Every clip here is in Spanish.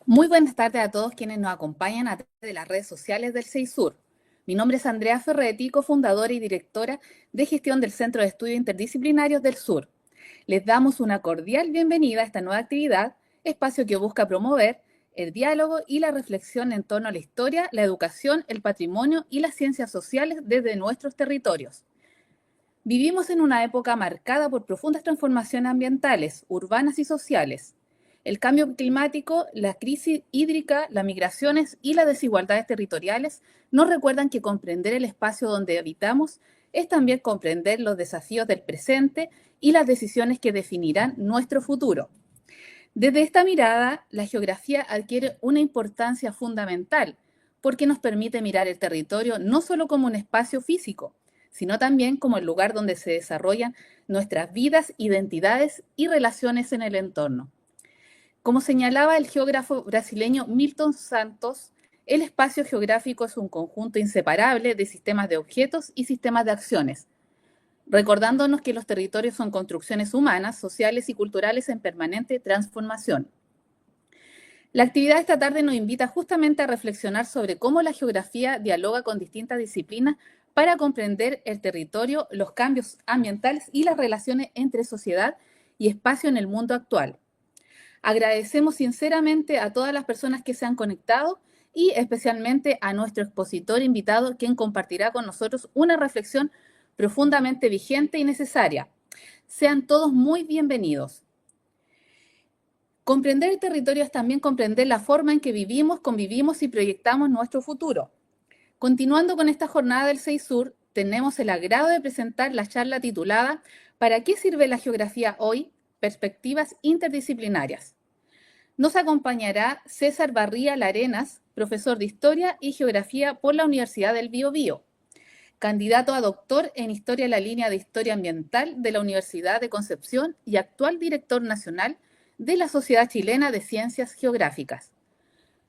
Muy buenas tardes a todos quienes nos acompañan a través de las redes sociales del CEISUR. Mi nombre es Andrea Ferretti, cofundadora y directora de gestión del Centro de Estudios Interdisciplinarios del Sur. Les damos una cordial bienvenida a esta nueva actividad, espacio que busca promover el diálogo y la reflexión en torno a la historia, la educación, el patrimonio y las ciencias sociales desde nuestros territorios. Vivimos en una época marcada por profundas transformaciones ambientales, urbanas y sociales. El cambio climático, la crisis hídrica, las migraciones y las desigualdades territoriales nos recuerdan que comprender el espacio donde habitamos es también comprender los desafíos del presente y las decisiones que definirán nuestro futuro. Desde esta mirada, la geografía adquiere una importancia fundamental porque nos permite mirar el territorio no solo como un espacio físico, sino también como el lugar donde se desarrollan nuestras vidas, identidades y relaciones en el entorno. Como señalaba el geógrafo brasileño Milton Santos, el espacio geográfico es un conjunto inseparable de sistemas de objetos y sistemas de acciones, recordándonos que los territorios son construcciones humanas, sociales y culturales en permanente transformación. La actividad de esta tarde nos invita justamente a reflexionar sobre cómo la geografía dialoga con distintas disciplinas para comprender el territorio, los cambios ambientales y las relaciones entre sociedad y espacio en el mundo actual. Agradecemos sinceramente a todas las personas que se han conectado y especialmente a nuestro expositor invitado, quien compartirá con nosotros una reflexión profundamente vigente y necesaria. Sean todos muy bienvenidos. Comprender el territorio es también comprender la forma en que vivimos, convivimos y proyectamos nuestro futuro. Continuando con esta jornada del CEISUR, tenemos el agrado de presentar la charla titulada ¿Para qué sirve la geografía hoy? Perspectivas interdisciplinarias. Nos acompañará César Barría Larenas, profesor de Historia y Geografía por la Universidad del Biobío, candidato a doctor en Historia en la línea de Historia Ambiental de la Universidad de Concepción y actual director nacional de la Sociedad Chilena de Ciencias Geográficas.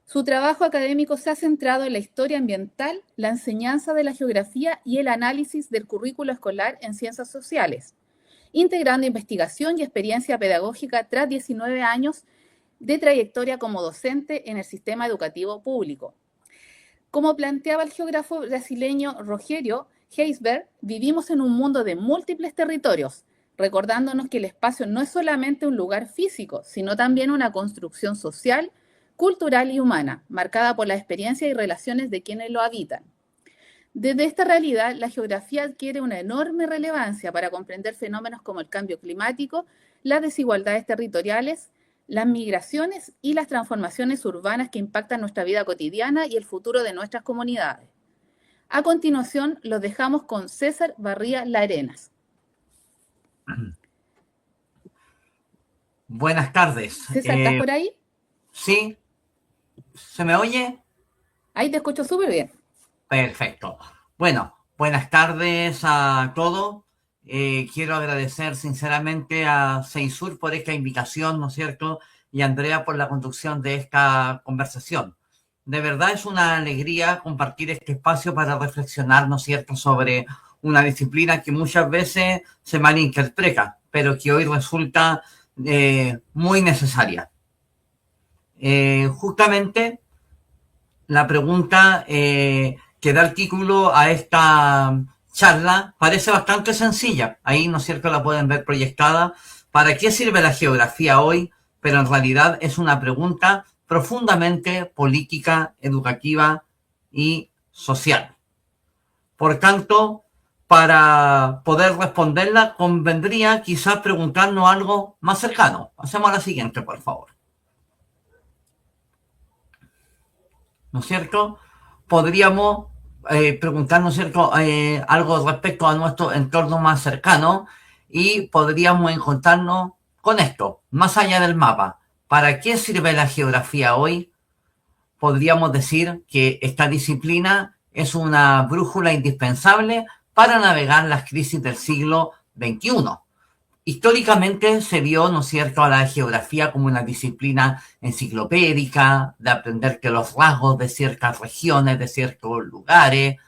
Su trabajo académico se ha centrado en la historia ambiental, la enseñanza de la geografía y el análisis del currículo escolar en ciencias sociales, integrando investigación y experiencia pedagógica tras 19 años de trayectoria como docente en el sistema educativo público. Como planteaba el geógrafo brasileño Rogério Heisberg, vivimos en un mundo de múltiples territorios, recordándonos que el espacio no es solamente un lugar físico, sino también una construcción social, cultural y humana, marcada por la experiencia y relaciones de quienes lo habitan. Desde esta realidad, la geografía adquiere una enorme relevancia para comprender fenómenos como el cambio climático, las desigualdades territoriales, las migraciones y las transformaciones urbanas que impactan nuestra vida cotidiana y el futuro de nuestras comunidades. A continuación, los dejamos con César Barría Larenas. Buenas tardes. César, ¿estás por ahí? ¿Sí? ¿Se me oye? Ahí te escucho súper bien. Perfecto. Bueno, buenas tardes a todos. Quiero agradecer sinceramente a Seisur por esta invitación, ¿no es cierto? Y a Andrea por la conducción de esta conversación. De verdad es una alegría compartir este espacio para reflexionar, ¿no es cierto?, sobre una disciplina que muchas veces se malinterpreta, pero que hoy resulta muy necesaria. Justamente la pregunta que da el título a esta charla parece bastante sencilla. Ahí, ¿no es cierto?, la pueden ver proyectada. ¿Para qué sirve la geografía hoy? Pero en realidad es una pregunta profundamente política, educativa y social. Por tanto, para poder responderla, convendría quizás preguntarnos algo más cercano. Hacemos la siguiente, por favor. ¿No es cierto? Podríamos preguntarnos, ¿cierto?, algo respecto a nuestro entorno más cercano y podríamos encontrarnos con esto, más allá del mapa. ¿Para qué sirve la geografía hoy? Podríamos decir que esta disciplina es una brújula indispensable para navegar las crisis del siglo XXI. Históricamente se vio, ¿no es cierto?, a la geografía como una disciplina enciclopédica, de aprender que los rasgos de ciertas regiones, de ciertos lugares,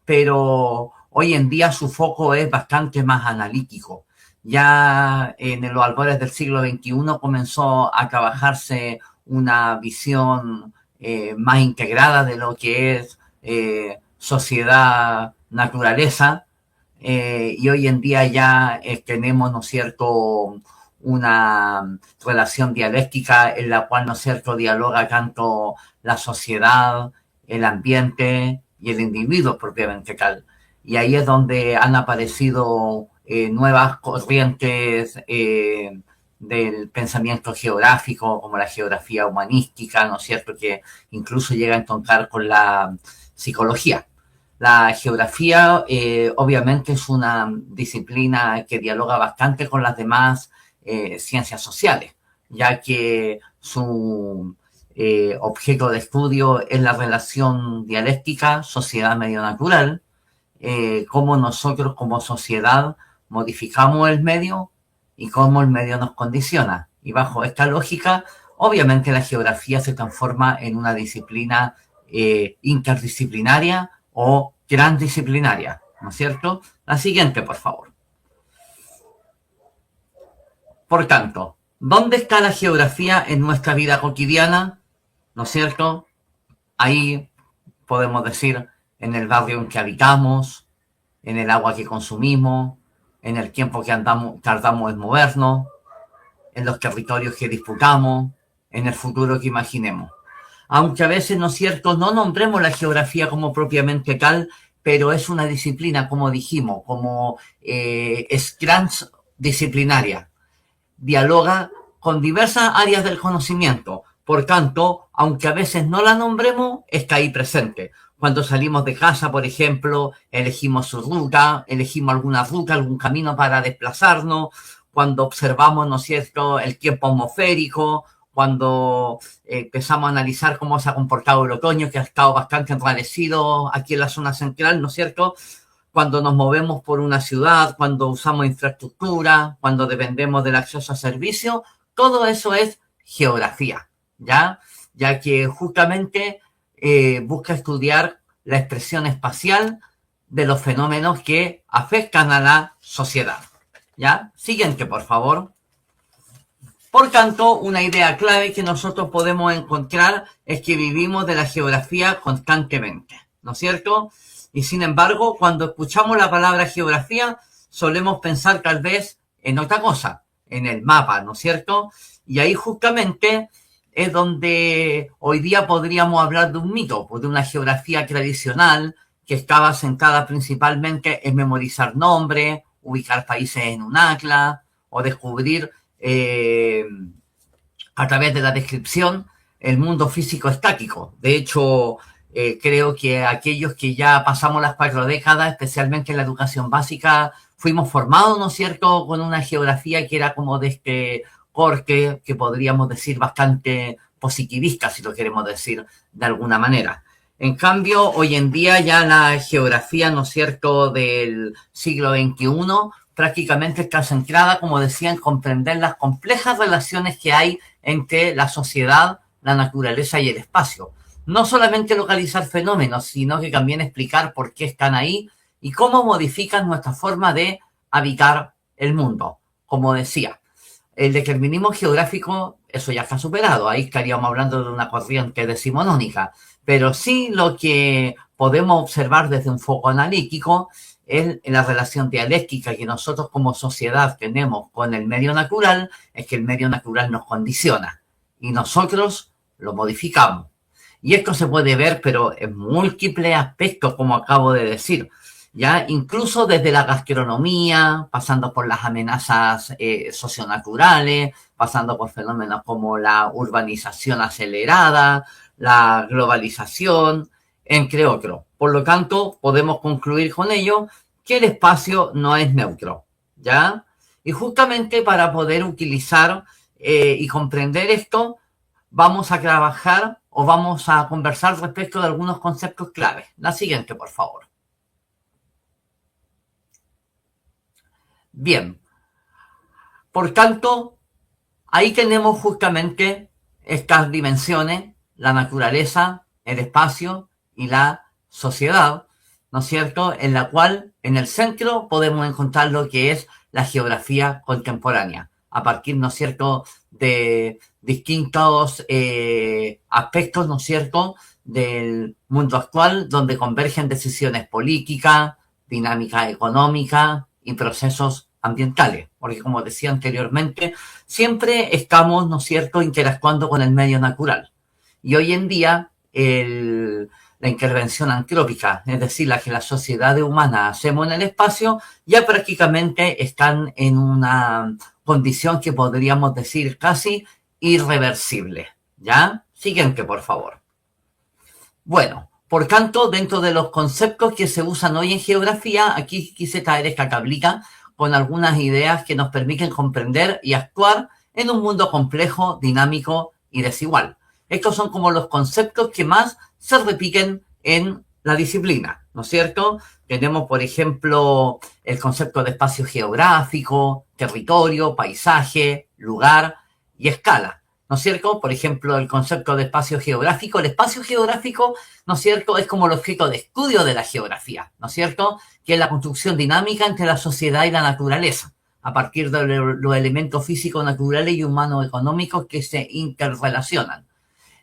pero hoy en día su foco es bastante más analítico. Ya en los albores del siglo XXI comenzó a trabajarse una visión más integrada de lo que es sociedad-naturaleza, y hoy en día ya tenemos, ¿no es cierto?, una relación dialéctica en la cual, ¿no es cierto?, dialoga tanto la sociedad, el ambiente y el individuo propiamente tal. Y ahí es donde han aparecido nuevas corrientes del pensamiento geográfico, como la geografía humanística, ¿no es cierto?, que incluso llega a encontrar con la psicología. La geografía obviamente es una disciplina que dialoga bastante con las demás ciencias sociales, ya que su objeto de estudio es la relación dialéctica sociedad-medio natural, cómo nosotros como sociedad modificamos el medio y cómo el medio nos condiciona. Y bajo esta lógica, obviamente la geografía se transforma en una disciplina interdisciplinaria o transdisciplinaria, ¿no es cierto? La siguiente, por favor. Por tanto, ¿dónde está la geografía en nuestra vida cotidiana? ¿No es cierto? Ahí podemos decir en el barrio en que habitamos, en el agua que consumimos, en el tiempo que tardamos en movernos, en los territorios que disputamos, en el futuro que imaginemos. Aunque a veces, ¿no es cierto?, no nombremos la geografía como propiamente tal, pero es una disciplina, como dijimos, como es transdisciplinaria. Dialoga con diversas áreas del conocimiento. Por tanto, aunque a veces no la nombremos, está ahí presente. Cuando salimos de casa, por ejemplo, elegimos su ruta, elegimos alguna ruta, algún camino para desplazarnos. Cuando observamos, ¿no es cierto?, el tiempo atmosférico, cuando empezamos a analizar cómo se ha comportado el otoño, que ha estado bastante enrarecido aquí en la zona central, ¿no es cierto?, cuando nos movemos por una ciudad, cuando usamos infraestructura, cuando dependemos del acceso a servicios, todo eso es geografía, ¿ya? Ya que justamente busca estudiar la expresión espacial de los fenómenos que afectan a la sociedad, ¿ya? Siguiente, por favor. Por tanto, una idea clave que nosotros podemos encontrar es que vivimos de la geografía constantemente, ¿no es cierto? Y sin embargo, cuando escuchamos la palabra geografía, solemos pensar tal vez en otra cosa, en el mapa, ¿no es cierto? Y ahí justamente es donde hoy día podríamos hablar de un mito, de una geografía tradicional que estaba centrada principalmente en memorizar nombres, ubicar países en un atlas o descubrir a través de la descripción el mundo físico estático. De hecho, creo que aquellos que ya pasamos las 4 décadas, especialmente en la educación básica, fuimos formados, ¿no es cierto?, con una geografía que era como de este corte, que podríamos decir bastante positivista, si lo queremos decir de alguna manera. En cambio, hoy en día ya la geografía, ¿no es cierto?, del siglo XXI prácticamente está centrada, como decía, en comprender las complejas relaciones que hay entre la sociedad, la naturaleza y el espacio. No solamente localizar fenómenos, sino que también explicar por qué están ahí y cómo modifican nuestra forma de habitar el mundo. Como decía, el determinismo geográfico, eso ya está superado. Ahí estaríamos hablando de una corriente decimonónica. Pero sí lo que podemos observar desde un foco analítico es la relación dialéctica que nosotros como sociedad tenemos con el medio natural, es que el medio natural nos condiciona y nosotros lo modificamos. Y esto se puede ver, pero en múltiples aspectos, como acabo de decir. Ya incluso desde la gastronomía, pasando por las amenazas socionaturales, pasando por fenómenos como la urbanización acelerada, la globalización, entre otros. Por lo tanto, podemos concluir con ello que el espacio no es neutro, ¿ya? Y justamente para poder utilizar y comprender esto, vamos a trabajar o vamos a conversar respecto de algunos conceptos claves. La siguiente, por favor. Bien, por tanto, ahí tenemos justamente estas dimensiones, la naturaleza, el espacio y la sociedad, ¿no es cierto?, en la cual en el centro podemos encontrar lo que es la geografía contemporánea, a partir, ¿no es cierto?, de distintos aspectos, ¿no es cierto?, del mundo actual, donde convergen decisiones políticas, dinámica económica y procesos ambientales, porque como decía anteriormente, siempre estamos, ¿no es cierto?, interactuando con el medio natural. Y hoy en día, la intervención antrópica, es decir, la que las sociedades humanas hacemos en el espacio, ya prácticamente están en una condición que podríamos decir casi irreversible. ¿Ya? Siguiente, por favor. Bueno, por tanto, dentro de los conceptos que se usan hoy en geografía, aquí quise traer esta tablita con algunas ideas que nos permiten comprender y actuar en un mundo complejo, dinámico y desigual. Estos son como los conceptos que más se repiten en la disciplina, ¿no es cierto? Tenemos, por ejemplo, el concepto de espacio geográfico, territorio, paisaje, lugar y escala, ¿no es cierto? Por ejemplo, el concepto de espacio geográfico. El espacio geográfico, ¿no es cierto?, es como el objeto de estudio de la geografía, ¿no es cierto?, que es la construcción dinámica entre la sociedad y la naturaleza, a partir de los elementos físicos, naturales y humanos económicos que se interrelacionan.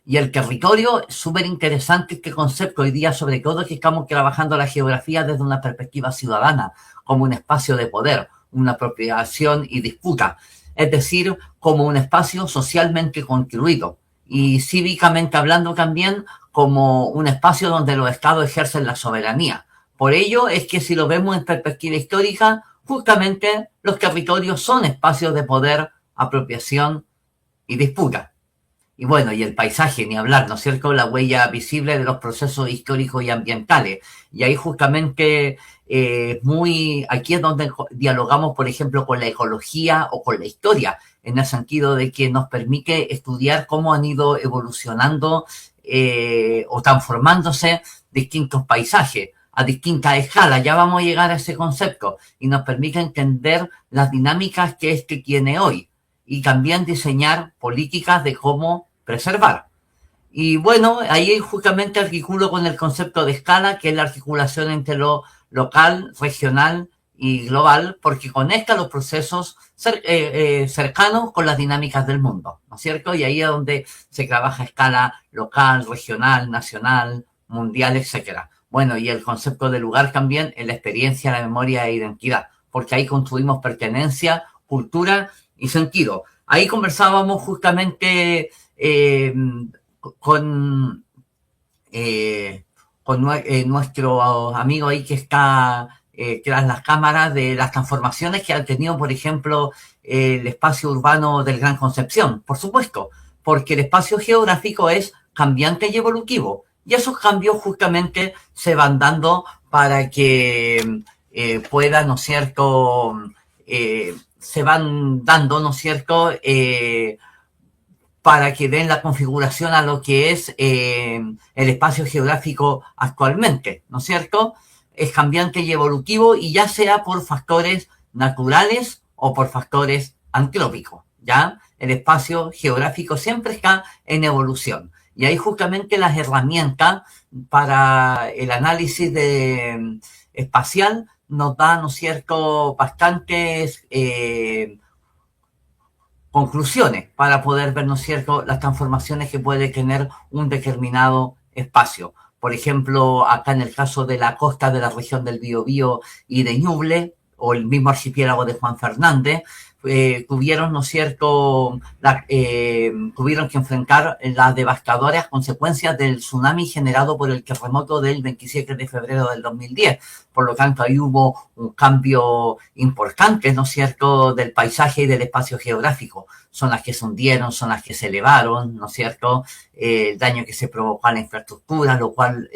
Y el territorio, es súper interesante este concepto hoy día, sobre todo que estamos trabajando la geografía desde una perspectiva ciudadana, como un espacio de poder, una apropiación y disputa, es decir, como un espacio socialmente construido y cívicamente hablando también como un espacio donde los estados ejercen la soberanía. Por ello es que si lo vemos en perspectiva histórica, justamente los territorios son espacios de poder, apropiación y disputa. Y bueno, y el paisaje, ni hablar, ¿no es cierto?, la huella visible de los procesos históricos y ambientales. Y ahí justamente aquí es donde dialogamos, por ejemplo, con la ecología o con la historia, en el sentido de que nos permite estudiar cómo han ido evolucionando o transformándose distintos paisajes a distintas escalas. Ya vamos a llegar a ese concepto y nos permite entender las dinámicas que este tiene hoy y también diseñar políticas de cómo preservar. Y bueno, ahí justamente articulo con el concepto de escala, que es la articulación entre lo local, regional y global, porque conecta los procesos cercanos con las dinámicas del mundo, ¿no es cierto? Y ahí es donde se trabaja a escala local, regional, nacional, mundial, etcétera. Bueno, y el concepto de lugar también en la experiencia, la memoria e identidad, porque ahí construimos pertenencia, cultura y sentido. Ahí conversábamos justamente con con nuestro amigo ahí que está tras las cámaras de las transformaciones que ha tenido, por ejemplo, el espacio urbano del Gran Concepción, por supuesto, porque el espacio geográfico es cambiante y evolutivo. Y esos cambios justamente se van dando para que pueda, ¿no es cierto?, se van dando, ¿no es cierto?, para que den la configuración a lo que es el espacio geográfico actualmente, ¿no es cierto? Es cambiante y evolutivo, y ya sea por factores naturales o por factores antrópicos, ¿ya? El espacio geográfico siempre está en evolución. Y ahí justamente las herramientas para el análisis espacial nos dan, ¿no es cierto?, bastantes conclusiones para poder ver, ¿no es cierto?, las transformaciones que puede tener un determinado espacio. Por ejemplo, acá en el caso de la costa de la región del Biobío y de Ñuble, o el mismo archipiélago de Juan Fernández, tuvieron, ¿no es cierto?, tuvieron que enfrentar las devastadoras consecuencias del tsunami generado por el terremoto del 27 de febrero del 2010. Por lo tanto, ahí hubo un cambio importante, ¿no es cierto?, del paisaje y del espacio geográfico. Zonas que se hundieron, zonas que se elevaron, ¿no es cierto?, el daño que se provocó a la infraestructura, lo cual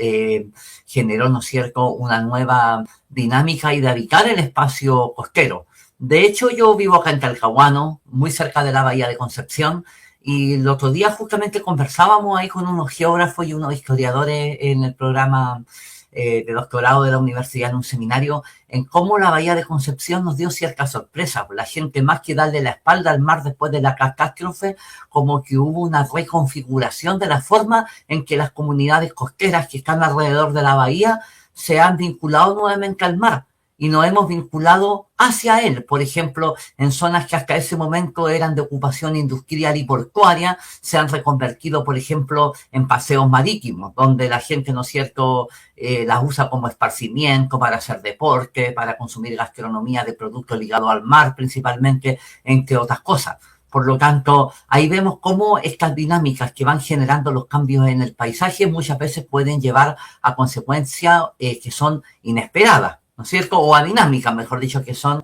generó, ¿no es cierto?, una nueva dinámica y de habitar el espacio costero. De hecho, yo vivo acá en Talcahuano, muy cerca de la Bahía de Concepción, y el otro día justamente conversábamos ahí con unos geógrafos y unos historiadores en el programa de doctorado de la universidad, en un seminario, en cómo la Bahía de Concepción nos dio ciertas sorpresas. La gente, más que darle la espalda al mar después de la catástrofe, como que hubo una reconfiguración de la forma en que las comunidades costeras que están alrededor de la bahía se han vinculado nuevamente al mar, y nos hemos vinculado hacia él. Por ejemplo, en zonas que hasta ese momento eran de ocupación industrial y portuaria, se han reconvertido, por ejemplo, en paseos marítimos, donde la gente, ¿no es cierto?, las usa como esparcimiento, para hacer deporte, para consumir gastronomía de productos ligados al mar principalmente, entre otras cosas. Por lo tanto, ahí vemos cómo estas dinámicas que van generando los cambios en el paisaje muchas veces pueden llevar a consecuencias que son inesperadas, ¿no es cierto?, o a dinámicas, mejor dicho, que son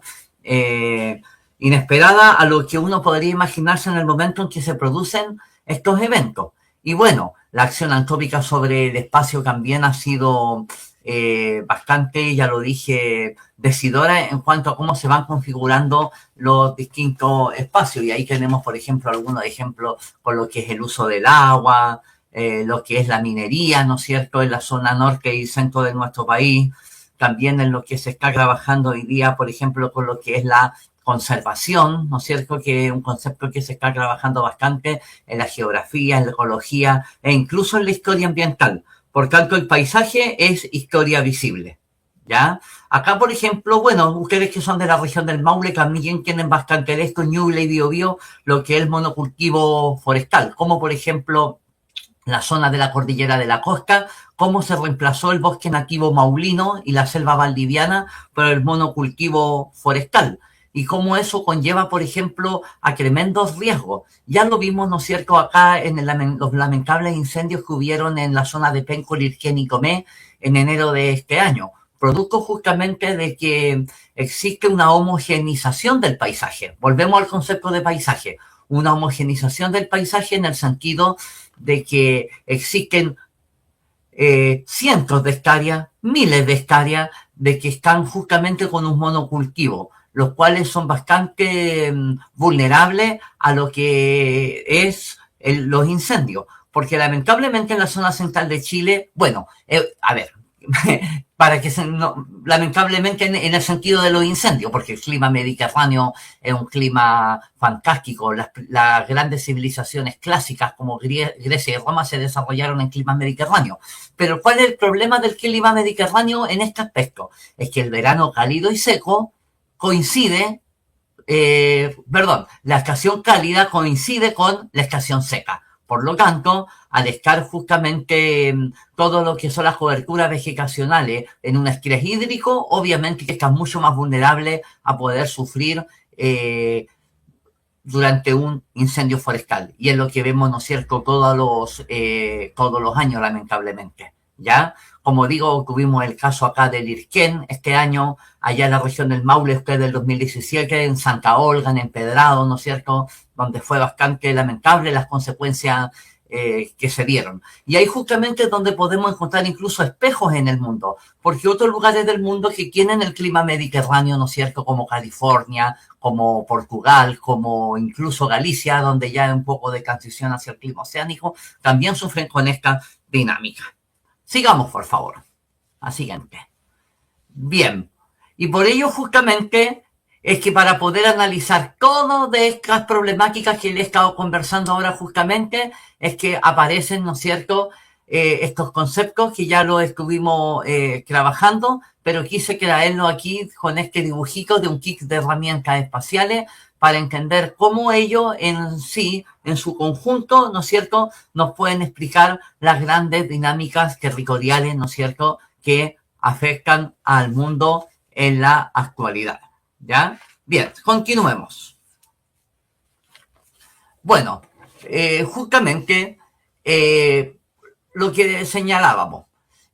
inesperadas a lo que uno podría imaginarse en el momento en que se producen estos eventos. Y bueno, la acción antrópica sobre el espacio también ha sido bastante, ya lo dije, decidora en cuanto a cómo se van configurando los distintos espacios. Y ahí tenemos, por ejemplo, algunos ejemplos con lo que es el uso del agua, lo que es la minería, ¿no es cierto?, en la zona norte y centro de nuestro país. También en lo que se está trabajando hoy día, por ejemplo, con lo que es la conservación, ¿no es cierto?, que es un concepto que se está trabajando bastante en la geografía, en la ecología e incluso en la historia ambiental. Por tanto, el paisaje es historia visible, ¿ya? Acá, por ejemplo, bueno, ustedes que son de la región del Maule también tienen bastante de esto, Ñuble y Biobío, lo que es el monocultivo forestal, como por ejemplo la zona de la cordillera de la costa, cómo se reemplazó el bosque nativo maulino y la selva valdiviana por el monocultivo forestal, y cómo eso conlleva, por ejemplo, a tremendos riesgos. Ya lo vimos, ¿no es cierto?, acá en los lamentables incendios que hubieron en la zona de Penco, Lirquén y Comé en enero de este año, producto justamente de que existe una homogenización del paisaje. Volvemos al concepto de paisaje, una homogenización del paisaje en el sentido de que existen cientos de hectáreas, miles de hectáreas, de que están justamente con un monocultivo, los cuales son bastante vulnerables a lo que es los incendios. Porque lamentablemente en la zona central de Chile, bueno, a ver, para que no, lamentablemente en el sentido de los incendios, porque el clima mediterráneo es un clima fantástico. Las grandes civilizaciones clásicas como Grecia y Roma se desarrollaron en climas mediterráneos. Pero ¿cuál es el problema del clima mediterráneo en este aspecto? Es que el verano cálido y seco coincide, la estación cálida coincide con la estación seca. Por lo tanto, al estar justamente todo lo que son las coberturas vegetacionales en un estrés hídrico, obviamente que estás mucho más vulnerable a poder sufrir durante un incendio forestal. Y es lo que vemos, ¿no es cierto?, todos los años, lamentablemente. ¿ya? Como digo, tuvimos el caso acá del Irquén este año, allá en la región del Maule, usted del 2017, en Santa Olga, en Empedrado, ¿no es cierto?, donde fue bastante lamentable las consecuencias que se dieron. Y ahí justamente es donde podemos encontrar incluso espejos en el mundo, porque otros lugares del mundo que tienen el clima mediterráneo, ¿no es cierto?, como California, como Portugal, como incluso Galicia, donde ya hay un poco de transición hacia el clima oceánico, también sufren con esta dinámica. Sigamos, por favor. La siguiente. Bien. Y por ello, justamente, es que para poder analizar todas de estas problemáticas que le he estado conversando ahora justamente, es que aparecen, ¿no es cierto?, estos conceptos que ya los estuvimos trabajando, pero quise traerlo aquí con este dibujito de un kit de herramientas espaciales para entender cómo ellos en sí, en su conjunto, ¿no es cierto?, nos pueden explicar las grandes dinámicas territoriales, ¿no es cierto?, que afectan al mundo en la actualidad. ¿Ya? Bien, continuemos. Bueno, justamente lo que señalábamos,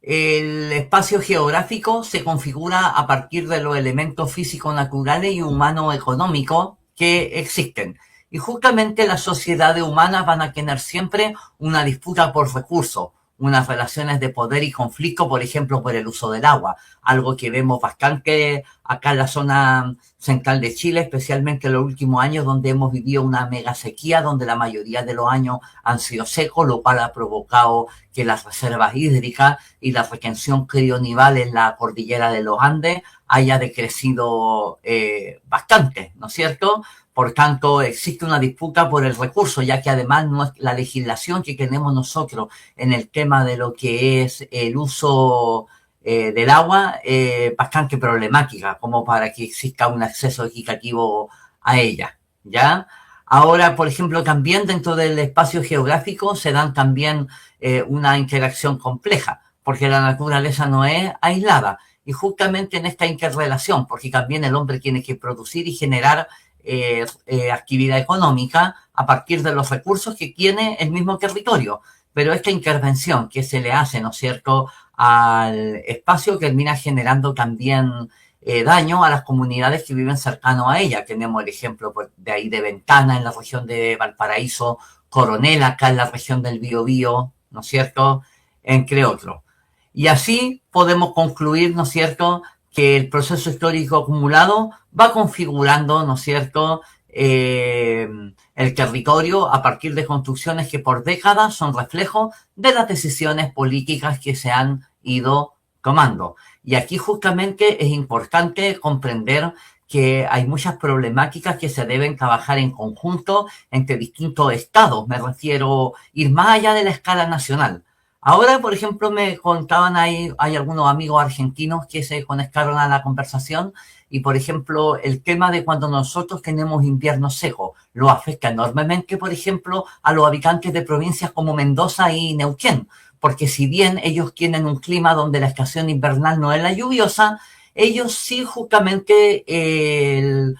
el espacio geográfico se configura a partir de los elementos físicos naturales y humanos económicos que existen. Y justamente las sociedades humanas van a tener siempre una disputa por recursos, unas relaciones de poder y conflicto, por ejemplo, por el uso del agua, algo que vemos bastante acá en la zona central de Chile, especialmente en los últimos años, donde hemos vivido una mega sequía, donde la mayoría de los años han sido secos, lo cual ha provocado que las reservas hídricas y la retención crionival en la cordillera de los Andes haya decrecido bastante, ¿no es cierto? Por tanto, existe una disputa por el recurso, ya que además la legislación que tenemos nosotros en el tema de lo que es el uso del agua bastante problemática, como para que exista un acceso equitativo a ella, ¿ya? Ahora, por ejemplo, también dentro del espacio geográfico se dan también una interacción compleja, porque la naturaleza no es aislada. Y justamente en esta interrelación, porque también el hombre tiene que producir y generar actividad económica a partir de los recursos que tiene el mismo territorio. Pero esta intervención que se le hace, ¿no es cierto?, al espacio termina generando también daño a las comunidades que viven cercano a ella. Tenemos el ejemplo de ahí de Ventana en la región de Valparaíso, Coronel acá en la región del Biobío, ¿no es cierto?, entre otros. Y así podemos concluir, ¿no es cierto?, que el proceso histórico acumulado va configurando, ¿no es cierto?, el territorio a partir de construcciones que por décadas son reflejo de las decisiones políticas que se han ido tomando. Y aquí justamente es importante comprender que hay muchas problemáticas que se deben trabajar en conjunto entre distintos estados. Me refiero ir más allá de la escala nacional. Ahora, por ejemplo, me contaban hay algunos amigos argentinos que se conectaron a la conversación y, por ejemplo, el tema de cuando nosotros tenemos invierno seco lo afecta enormemente, por ejemplo, a los habitantes de provincias como Mendoza y Neuquén, porque si bien ellos tienen un clima donde la estación invernal no es la lluviosa, ellos sí justamente el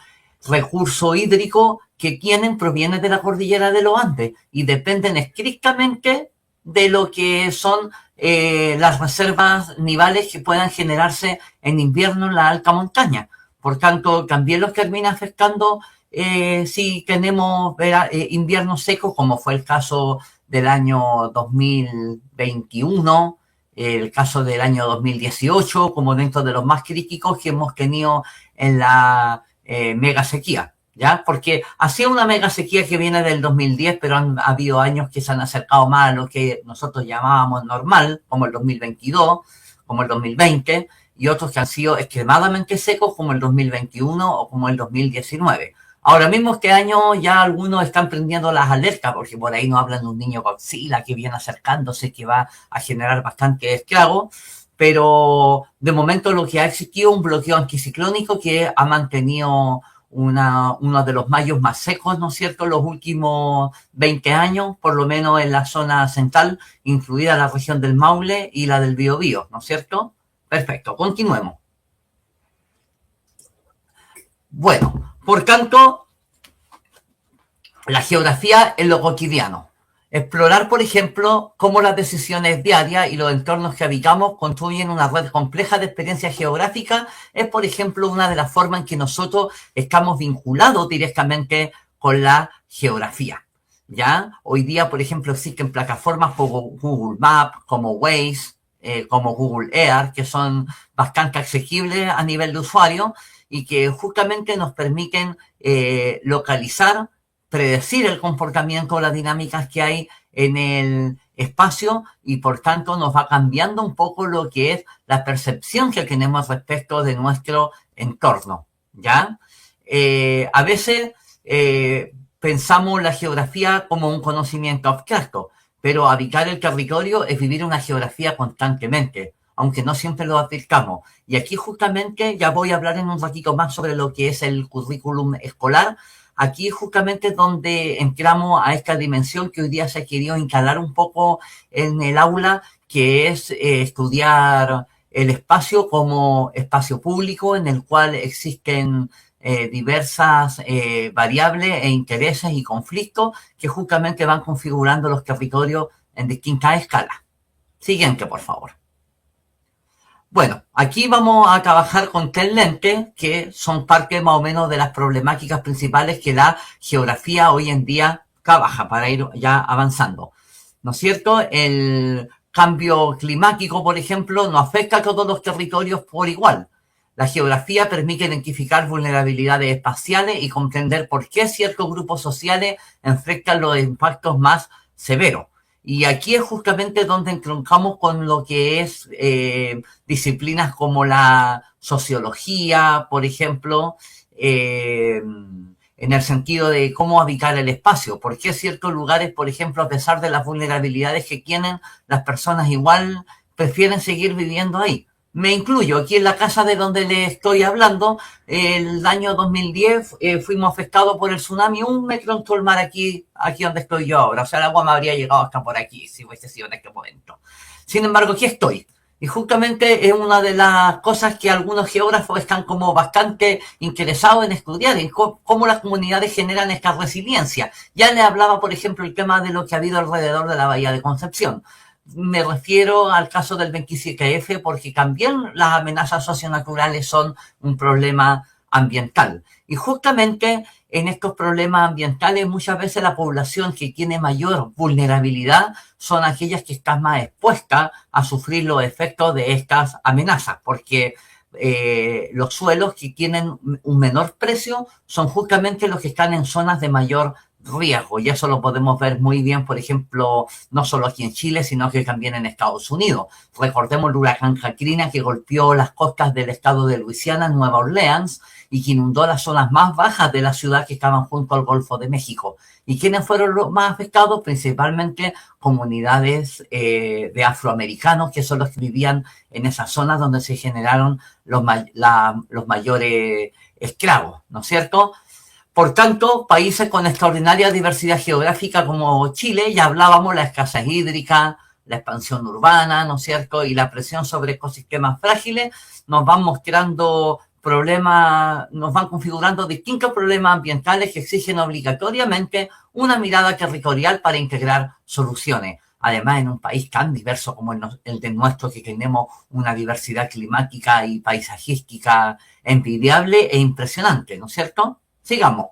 recurso hídrico que tienen proviene de la cordillera de los Andes y dependen estrictamente de lo que son las reservas nivales que puedan generarse en invierno en la alta montaña. Por tanto, también los termina afectando si tenemos inviernos secos, como fue el caso del año 2021, el caso del año 2018, como dentro de los más críticos que hemos tenido en la mega sequía. ¿Ya? Porque ha sido una mega sequía que viene del 2010, pero han habido años que se han acercado más a lo que nosotros llamábamos normal, como el 2022, como el 2020, y otros que han sido extremadamente secos, como el 2021 o como el 2019. Ahora mismo este año ya algunos están prendiendo las alertas, porque por ahí nos hablan de un niño Godzilla que viene acercándose, que va a generar bastante estrago, pero de momento lo que ha existido es un bloqueo anticiclónico que ha mantenido uno de los mayos más secos, ¿no es cierto?, los últimos 20 años, por lo menos en la zona central, incluida la región del Maule y la del Biobío, ¿no es cierto? Perfecto, continuemos. Bueno, por tanto, la geografía en lo cotidiano. Explorar, por ejemplo, cómo las decisiones diarias y los entornos que habitamos construyen una red compleja de experiencias geográficas es, por ejemplo, una de las formas en que nosotros estamos vinculados directamente con la geografía. ¿Ya? Hoy día, por ejemplo, existen plataformas como Google Maps, como Waze, como Google Earth, que son bastante accesibles a nivel de usuario y que justamente nos permiten localizar, predecir el comportamiento, las dinámicas que hay en el espacio y por tanto nos va cambiando un poco lo que es la percepción que tenemos respecto de nuestro entorno, ¿ya? A veces pensamos la geografía como un conocimiento abstracto, pero habitar el territorio es vivir una geografía constantemente, aunque no siempre lo aplicamos. Y aquí justamente ya voy a hablar en un ratito más sobre lo que es el currículum escolar. Aquí justamente es donde entramos a esta dimensión que hoy día se ha querido instalar un poco en el aula, que es estudiar el espacio como espacio público en el cual existen diversas variables e intereses y conflictos que justamente van configurando los territorios en distintas escalas. Siguiente, por favor. Bueno, aquí vamos a trabajar con tres lentes que son parte más o menos de las problemáticas principales que la geografía hoy en día trabaja para ir ya avanzando. ¿No es cierto? El cambio climático, por ejemplo, no afecta a todos los territorios por igual. La geografía permite identificar vulnerabilidades espaciales y comprender por qué ciertos grupos sociales enfrentan los impactos más severos. Y aquí es justamente donde entroncamos con lo que es disciplinas como la sociología, por ejemplo, en el sentido de cómo habitar el espacio. ¿Por qué ciertos lugares, por ejemplo, a pesar de las vulnerabilidades que tienen, las personas igual prefieren seguir viviendo ahí? Me incluyo, aquí en la casa de donde les estoy hablando, el año 2010 fuimos afectados por el tsunami, un metro en todo el mar aquí donde estoy yo ahora, o sea, el agua me habría llegado hasta por aquí si hubiese sido en este momento. Sin embargo, aquí estoy. Y justamente es una de las cosas que algunos geógrafos están como bastante interesados en estudiar, en cómo las comunidades generan esta resiliencia. Ya les hablaba, por ejemplo, el tema de lo que ha habido alrededor de la Bahía de Concepción. Me refiero al caso del 27F porque también las amenazas socionaturales son un problema ambiental. Y justamente en estos problemas ambientales muchas veces la población que tiene mayor vulnerabilidad son aquellas que están más expuestas a sufrir los efectos de estas amenazas, porque los suelos que tienen un menor precio son justamente los que están en zonas de mayor riesgo, y eso lo podemos ver muy bien, por ejemplo, no solo aquí en Chile, sino que también en Estados Unidos. Recordemos el huracán Katrina que golpeó las costas del estado de Luisiana, Nueva Orleans, y que inundó las zonas más bajas de la ciudad que estaban junto al Golfo de México. ¿Y quiénes fueron los más afectados? Principalmente comunidades de afroamericanos, que son los que vivían en esas zonas donde se generaron los mayores esclavos, ¿no es cierto? Por tanto, países con extraordinaria diversidad geográfica como Chile, ya hablábamos, la escasez hídrica, la expansión urbana, ¿no es cierto?, y la presión sobre ecosistemas frágiles, nos van mostrando problemas, nos van configurando distintos problemas ambientales que exigen obligatoriamente una mirada territorial para integrar soluciones. Además, en un país tan diverso como el de nuestro, que tenemos una diversidad climática y paisajística envidiable e impresionante, ¿no es cierto? Sigamos.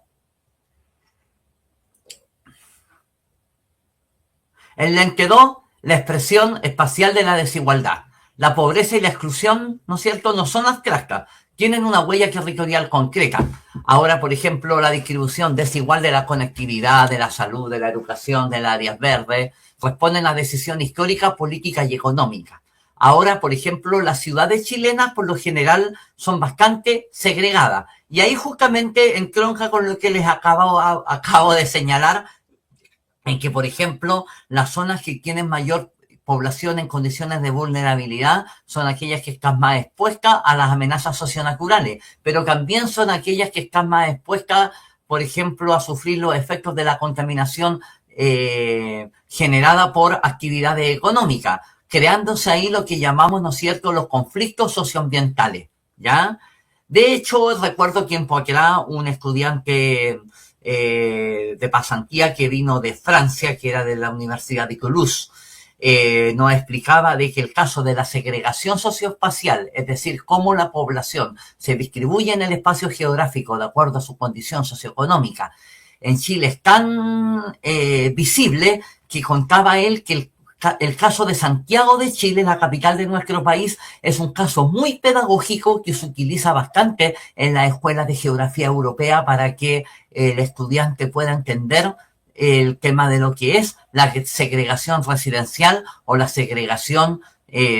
El lente 2, la expresión espacial de la desigualdad. La pobreza y la exclusión, ¿no es cierto?, no son abstractas, tienen una huella territorial concreta. Ahora, por ejemplo, la distribución desigual de la conectividad, de la salud, de la educación, de las áreas verdes, responden a decisiones históricas, políticas y económicas. Ahora, por ejemplo, las ciudades chilenas por lo general son bastante segregadas. Y ahí justamente entronca con lo que les acabo de señalar, en que, por ejemplo, las zonas que tienen mayor población en condiciones de vulnerabilidad son aquellas que están más expuestas a las amenazas socionaturales, pero también son aquellas que están más expuestas, por ejemplo, a sufrir los efectos de la contaminación generada por actividades económicas, creándose ahí lo que llamamos, ¿no es cierto?, los conflictos socioambientales, ¿ya? De hecho, recuerdo tiempo atrás un estudiante de pasantía que vino de Francia, que era de la Universidad de Toulouse. Nos explicaba de que el caso de la segregación socioespacial, es decir, cómo la población se distribuye en el espacio geográfico de acuerdo a su condición socioeconómica, en Chile es tan visible que contaba él que el caso de Santiago de Chile, la capital de nuestro país, es un caso muy pedagógico que se utiliza bastante en la escuela de geografía europea para que el estudiante pueda entender el tema de lo que es la segregación residencial o la segregación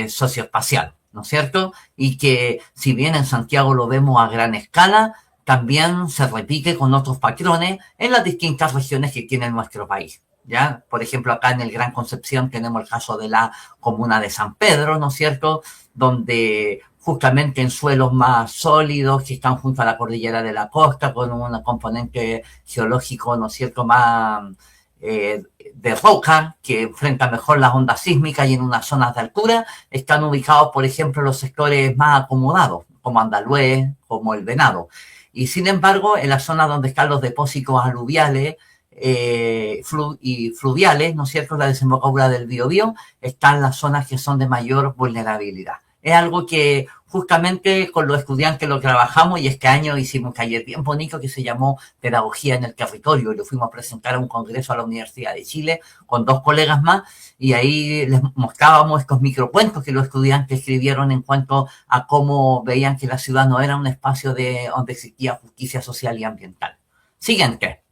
socioespacial, ¿no es cierto? Y que si bien en Santiago lo vemos a gran escala, también se repite con otros patrones en las distintas regiones que tiene nuestro país. ¿Ya? Por ejemplo, acá en el Gran Concepción tenemos el caso de la comuna de San Pedro, ¿no es cierto? Donde justamente en suelos más sólidos que están junto a la cordillera de la costa, con un componente geológico, ¿no es cierto?, más de roca, que enfrenta mejor las ondas sísmicas y en unas zonas de altura, están ubicados, por ejemplo, los sectores más acomodados, como Andalhué, como el Venado. Y sin embargo, en las zonas donde están los depósitos aluviales, y fluviales, ¿no es cierto?, la desembocadura del Biobío, están las zonas que son de mayor vulnerabilidad. Es algo que justamente con los estudiantes lo trabajamos y este año hicimos un taller bien bonito que se llamó Pedagogía en el Territorio y lo fuimos a presentar a un congreso a la Universidad de Chile con 2 colegas más y ahí les mostrábamos estos microcuentos que los estudiantes escribieron en cuanto a cómo veían que la ciudad no era un espacio donde existía justicia social y ambiental. Siguiente.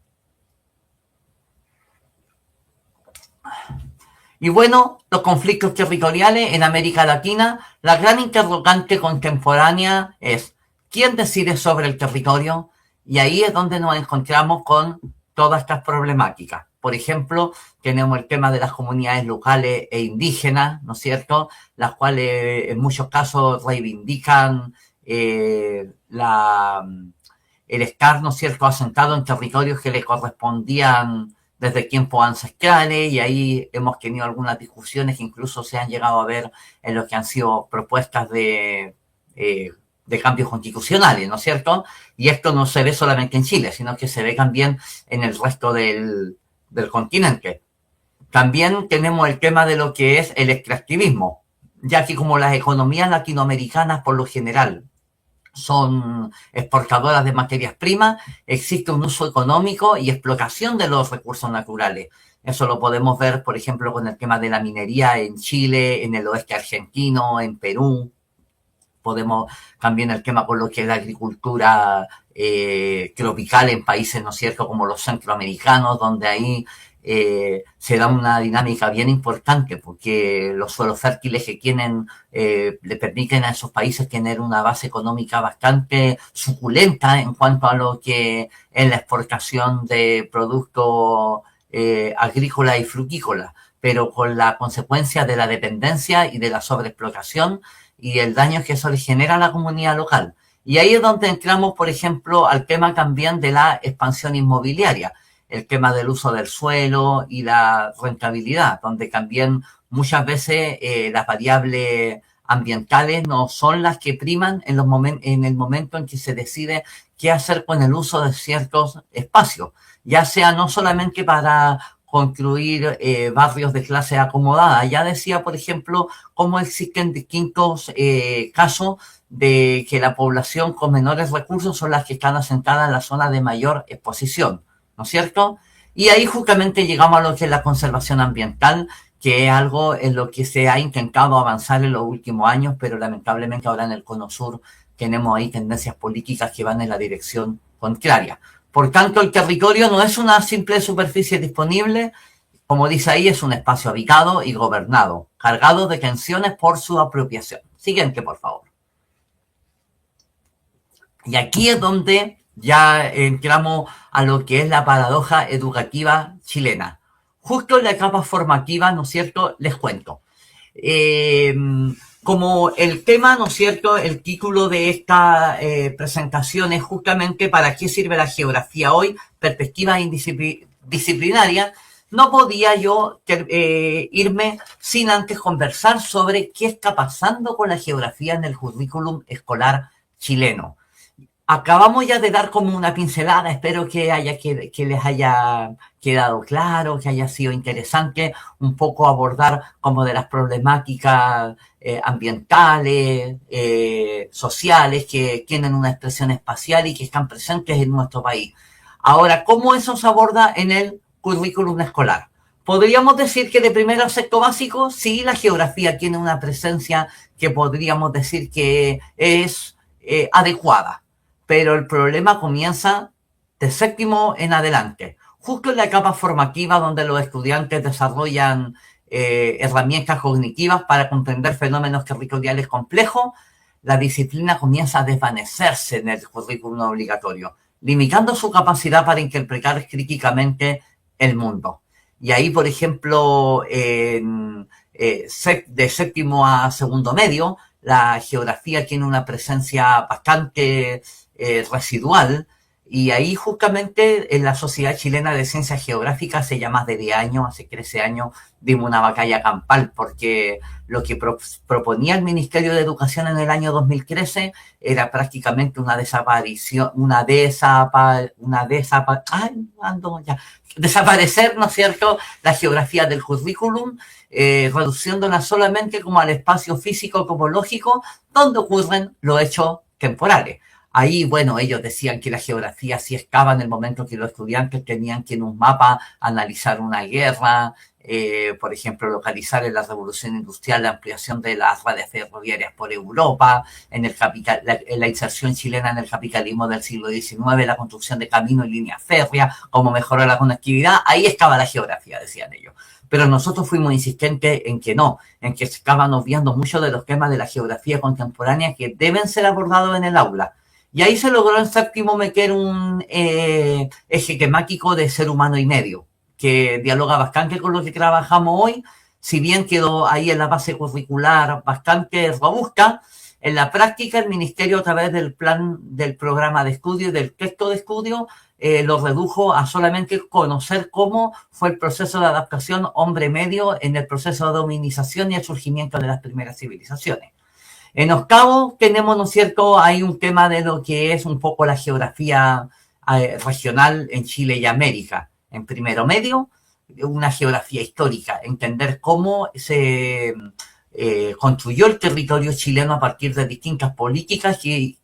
Y bueno, los conflictos territoriales en América Latina, la gran interrogante contemporánea es ¿quién decide sobre el territorio? Y ahí es donde nos encontramos con todas estas problemáticas. Por ejemplo, tenemos el tema de las comunidades locales e indígenas, ¿no es cierto?, las cuales en muchos casos reivindican el estar, ¿no es cierto?, asentado en territorios que le correspondían desde tiempos ancestrales y ahí hemos tenido algunas discusiones que incluso se han llegado a ver en lo que han sido propuestas de cambios constitucionales, ¿no es cierto? Y esto no se ve solamente en Chile, sino que se ve también en el resto del continente. También tenemos el tema de lo que es el extractivismo, ya que como las economías latinoamericanas por lo general son exportadoras de materias primas, existe un uso económico y explotación de los recursos naturales. Eso lo podemos ver, por ejemplo, con el tema de la minería en Chile, en el oeste argentino, en Perú. Podemos también el tema con lo que es la agricultura tropical en países, ¿no es cierto?, como los centroamericanos, donde ahí se da una dinámica bien importante porque los suelos fértiles que tienen le permiten a esos países tener una base económica bastante suculenta en cuanto a lo que es la exportación de productos agrícolas y frutícolas, pero con la consecuencia de la dependencia y de la sobreexplotación y el daño que eso le genera a la comunidad local. Y ahí es donde entramos, por ejemplo, al tema también de la expansión inmobiliaria, el tema del uso del suelo y la rentabilidad, donde también muchas veces las variables ambientales no son las que priman en el momento en que se decide qué hacer con el uso de ciertos espacios, ya sea no solamente para construir barrios de clase acomodada. Ya decía, por ejemplo, cómo existen distintos casos de que la población con menores recursos son las que están asentadas en la zona de mayor exposición, ¿no es cierto? Y ahí justamente llegamos a lo que es la conservación ambiental, que es algo en lo que se ha intentado avanzar en los últimos años, pero lamentablemente ahora en el Cono Sur tenemos ahí tendencias políticas que van en la dirección contraria. Por tanto, el territorio no es una simple superficie disponible, como dice ahí, es un espacio habitado y gobernado, cargado de tensiones por su apropiación. Siguiente, por favor. Y aquí es donde ya entramos a lo que es la paradoja educativa chilena. Justo en la etapa formativa, ¿no es cierto?, les cuento. Como el tema, ¿no es cierto?, el título de esta presentación es justamente ¿para qué sirve la geografía hoy? Perspectiva disciplinaria. No podía yo irme sin antes conversar sobre qué está pasando con la geografía en el currículum escolar chileno. acabamos ya de dar como una pincelada, espero que les haya quedado claro, que haya sido interesante un poco abordar como de las problemáticas ambientales, sociales, que tienen una expresión espacial y que están presentes en nuestro país. Ahora, ¿cómo eso se aborda en el currículum escolar? Podríamos decir que de primero a sexto básico, sí, la geografía tiene una presencia que podríamos decir que es adecuada, pero el problema comienza de séptimo en adelante, justo en la etapa formativa donde los estudiantes desarrollan herramientas cognitivas para comprender fenómenos territoriales complejos. La disciplina comienza a desvanecerse en el currículum obligatorio, limitando su capacidad para interpretar críticamente el mundo. Y ahí, por ejemplo, de séptimo a segundo medio, la geografía tiene una presencia bastante residual, y ahí justamente en la Sociedad Chilena de Ciencias Geográficas hace ya más de 10 años, hace 13 años, dimos una batalla campal porque lo que proponía el Ministerio de Educación en el año 2013 era prácticamente una desaparición, desaparecer, ¿no es cierto?, la geografía del currículum, reduciéndola solamente como al espacio físico topológico donde ocurren los hechos temporales. Ahí, bueno, ellos decían que la geografía sí estaba en el momento que los estudiantes tenían que en un mapa analizar una guerra, por ejemplo, localizar en la revolución industrial la ampliación de las redes ferroviarias por Europa, en la inserción chilena en el capitalismo del siglo XIX, la construcción de caminos y líneas férreas, cómo mejorar la conectividad, ahí estaba la geografía, decían ellos. Pero nosotros fuimos insistentes en que no, en que se estaban obviando muchos de los temas de la geografía contemporánea que deben ser abordados en el aula. Y ahí se logró en séptimo meter un eje temático de ser humano y medio, que dialoga bastante con lo que trabajamos hoy, si bien quedó ahí en la base curricular bastante robusta. En la práctica, el Ministerio, a través del plan del programa de estudio y del texto de estudio, lo redujo a solamente conocer cómo fue el proceso de adaptación hombre-medio en el proceso de dominización y el surgimiento de las primeras civilizaciones. En octavo tenemos, ¿no es cierto?, hay un tema de lo que es un poco la geografía regional en Chile y América. En primero medio, una geografía histórica, entender cómo se construyó el territorio chileno a partir de distintas políticas que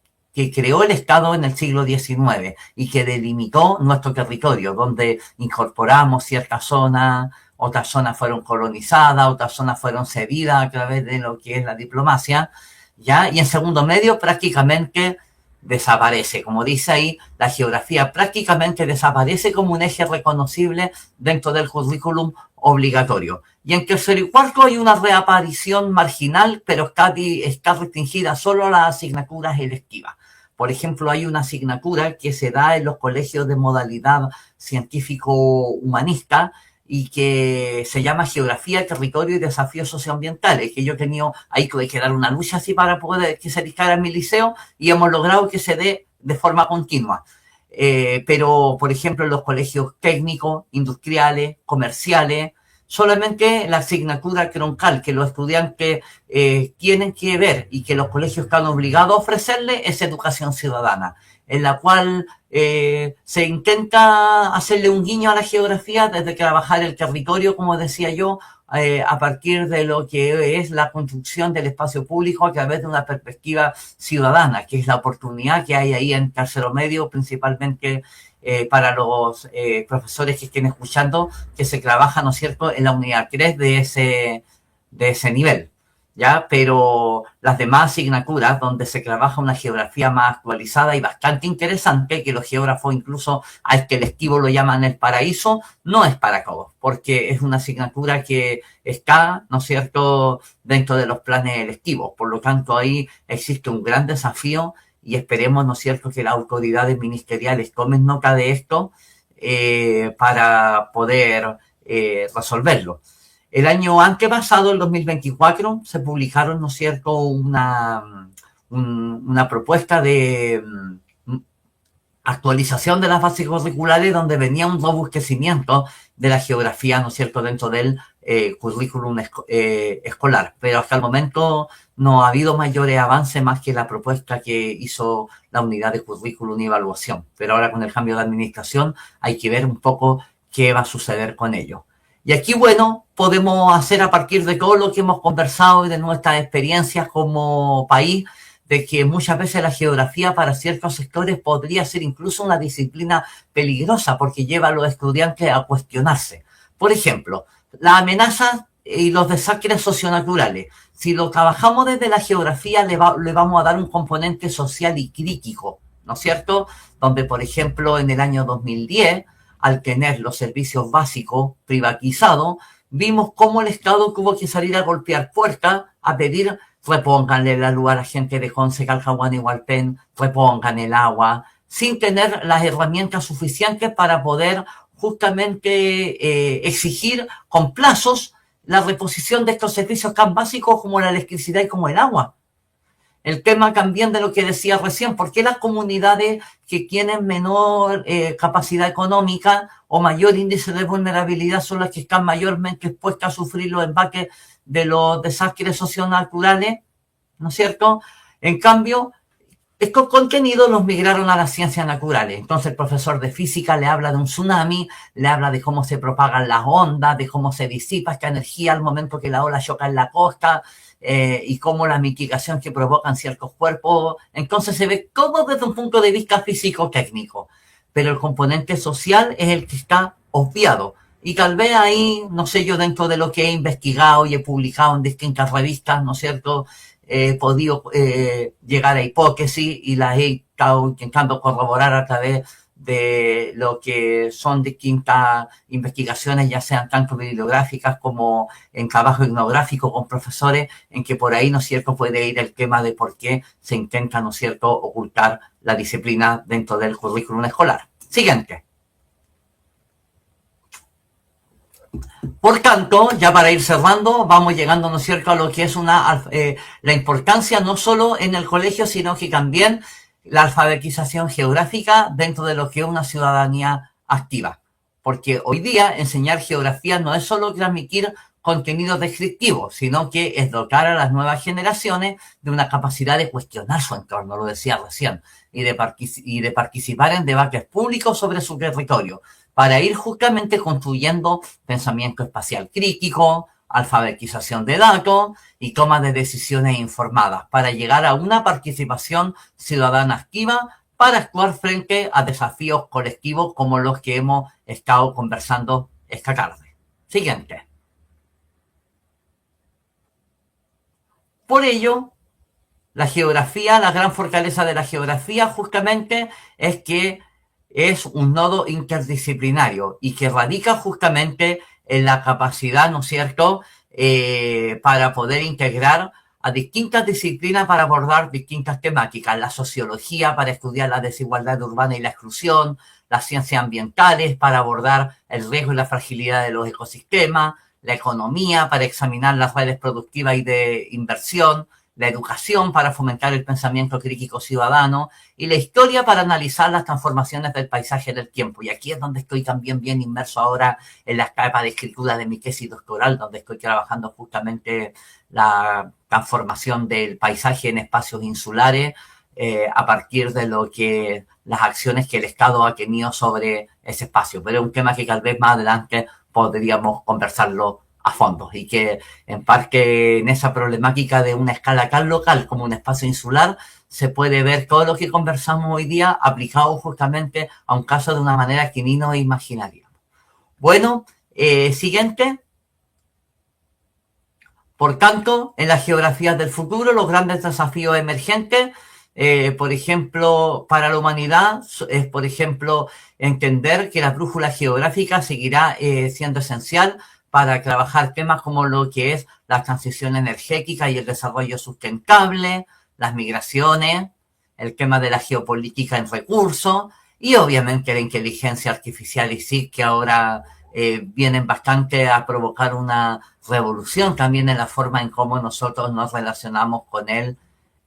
creó el Estado en el siglo XIX y que delimitó nuestro territorio, donde incorporamos ciertas zonas, otras zonas fueron colonizadas, otras zonas fueron cedidas a través de lo que es la diplomacia, ¿ya? Y en segundo medio prácticamente desaparece. Como dice ahí, la geografía prácticamente desaparece como un eje reconocible dentro del currículum obligatorio. Y en tercero y cuarto hay una reaparición marginal, pero está restringida solo a las asignaturas electivas. Por ejemplo, hay una asignatura que se da en los colegios de modalidad científico-humanista y que se llama Geografía, Territorio y Desafíos Socioambientales, que yo he tenido, ahí tuve que dar una lucha así para poder que se dictara en mi liceo y hemos logrado que se dé de forma continua. Pero, por ejemplo, en los colegios técnicos, industriales, comerciales, solamente la asignatura troncal que los estudiantes tienen que ver y que los colegios están obligados a ofrecerle es educación ciudadana, en la cual se intenta hacerle un guiño a la geografía desde trabajar el territorio, como decía yo, a partir de lo que es la construcción del espacio público a través de una perspectiva ciudadana, que es la oportunidad que hay ahí en tercero medio, principalmente para los profesores que estén escuchando, que se trabaja, ¿no es cierto?, en la unidad 3 de ese nivel, ¿ya? Pero las demás asignaturas donde se trabaja una geografía más actualizada y bastante interesante, que los geógrafos incluso a este electivo lo llaman el paraíso, no es para todos, porque es una asignatura que está, ¿no es cierto?, dentro de los planes electivos. Por lo tanto, ahí existe un gran desafío y esperemos, ¿no es cierto?, que las autoridades ministeriales tomen nota de esto para poder resolverlo. El año antepasado, el 2024, se publicaron, ¿no es cierto?, una propuesta de actualización de las bases curriculares donde venía un robustecimiento de la geografía, ¿no es cierto?, dentro del currículum escolar. Pero hasta el momento no ha habido mayores avances más que la propuesta que hizo la unidad de currículum y evaluación. Pero ahora con el cambio de administración hay que ver un poco qué va a suceder con ello. Y aquí, bueno, podemos hacer a partir de todo lo que hemos conversado y de nuestras experiencias como país, de que muchas veces la geografía para ciertos sectores podría ser incluso una disciplina peligrosa porque lleva a los estudiantes a cuestionarse. Por ejemplo, las amenazas y los desastres socionaturales. Si lo trabajamos desde la geografía, le vamos a dar un componente social y crítico, ¿no es cierto? Donde, por ejemplo, en el año 2010, al tener los servicios básicos privatizados, vimos cómo el Estado tuvo que salir a golpear puertas a pedir repónganle la luz a la gente de Conce, Talcahuano y Hualpén, repongan el agua, sin tener las herramientas suficientes para poder justamente exigir con plazos la reposición de estos servicios tan básicos como la electricidad y como el agua. El tema también de lo que decía recién, ¿por qué las comunidades que tienen menor capacidad económica o mayor índice de vulnerabilidad son las que están mayormente expuestas a sufrir los embates de los desastres socionaturales? ¿No es cierto? En cambio, estos contenidos los migraron a las ciencias naturales. Entonces el profesor de física le habla de un tsunami, le habla de cómo se propagan las ondas, de cómo se disipa esta energía al momento que la ola choca en la costa, y cómo la mitigación que provocan ciertos cuerpos. Entonces se ve todo desde un punto de vista físico-técnico, pero el componente social es el que está obviado. Y tal vez ahí, no sé, yo dentro de lo que he investigado y he publicado en distintas revistas, ¿no es cierto?, he podido llegar a hipótesis y las he estado intentando corroborar a través de lo que son distintas investigaciones, ya sean tanto bibliográficas como en trabajo etnográfico con profesores, en que por ahí, ¿no es cierto?, puede ir el tema de por qué se intenta, ¿no es cierto?, ocultar la disciplina dentro del currículum escolar. Siguiente. Por tanto, ya para ir cerrando, vamos llegando, ¿no es cierto?, a lo que es la importancia no solo en el colegio, sino que también la alfabetización geográfica dentro de lo que es una ciudadanía activa. Porque hoy día enseñar geografía no es solo transmitir contenidos descriptivos, sino que es dotar a las nuevas generaciones de una capacidad de cuestionar su entorno, lo decía recién, y de participar en debates públicos sobre su territorio, para ir justamente construyendo pensamiento espacial crítico, alfabetización de datos y toma de decisiones informadas, para llegar a una participación ciudadana activa para actuar frente a desafíos colectivos como los que hemos estado conversando esta tarde. Siguiente. Por ello, la geografía, la gran fortaleza de la geografía justamente es que es un nodo interdisciplinario y que radica justamente en la capacidad, ¿no es cierto?, para poder integrar a distintas disciplinas para abordar distintas temáticas. La sociología para estudiar la desigualdad urbana y la exclusión, las ciencias ambientales para abordar el riesgo y la fragilidad de los ecosistemas, la economía para examinar las redes productivas y de inversión, la educación para fomentar el pensamiento crítico ciudadano y la historia para analizar las transformaciones del paisaje del tiempo. Y aquí es donde estoy también bien inmerso ahora en la etapa de escritura de mi tesis doctoral, donde estoy trabajando justamente la transformación del paisaje en espacios insulares a partir de lo que las acciones que el Estado ha tenido sobre ese espacio. Pero es un tema que tal vez más adelante podríamos conversarlo a fondo y que en parte en esa problemática de una escala tan local como un espacio insular se puede ver todo lo que conversamos hoy día aplicado justamente a un caso de una manera que ni nos imaginaríamos. Bueno, siguiente. Por tanto, en las geografías del futuro, los grandes desafíos emergentes, por ejemplo, para la humanidad, es, por ejemplo, entender que la brújula geográfica seguirá siendo esencial para trabajar temas como lo que es la transición energética y el desarrollo sustentable, las migraciones, el tema de la geopolítica en recursos y obviamente la inteligencia artificial y SIC, que ahora vienen bastante a provocar una revolución también en la forma en cómo nosotros nos relacionamos con el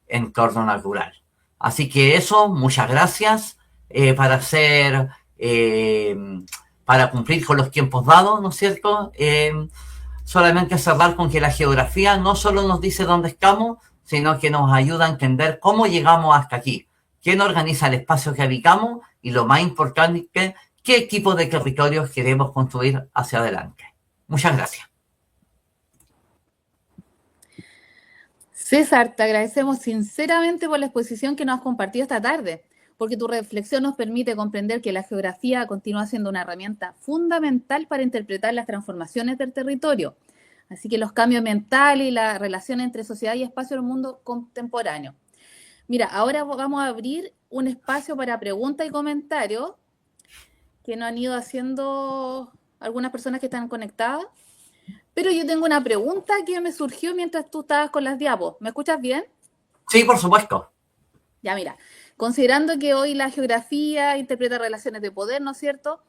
entorno natural. Así que eso, muchas gracias para para cumplir con los tiempos dados, ¿no es cierto? solamente cerrar con que la geografía no solo nos dice dónde estamos, sino que nos ayuda a entender cómo llegamos hasta aquí, quién organiza el espacio que habitamos y lo más importante, qué tipo de territorios queremos construir hacia adelante. Muchas gracias. César, te agradecemos sinceramente por la exposición que nos has compartido esta tarde, porque tu reflexión nos permite comprender que la geografía continúa siendo una herramienta fundamental para interpretar las transformaciones del territorio, así que los cambios ambientales y la relación entre sociedad y espacio del mundo contemporáneo. Mira, ahora vamos a abrir un espacio para preguntas y comentarios que nos han ido haciendo algunas personas que están conectadas. Pero yo tengo una pregunta que me surgió mientras tú estabas con las diapos. ¿Me escuchas bien? Sí, por supuesto. Ya, mira, considerando que hoy la geografía interpreta relaciones de poder, ¿no es cierto?,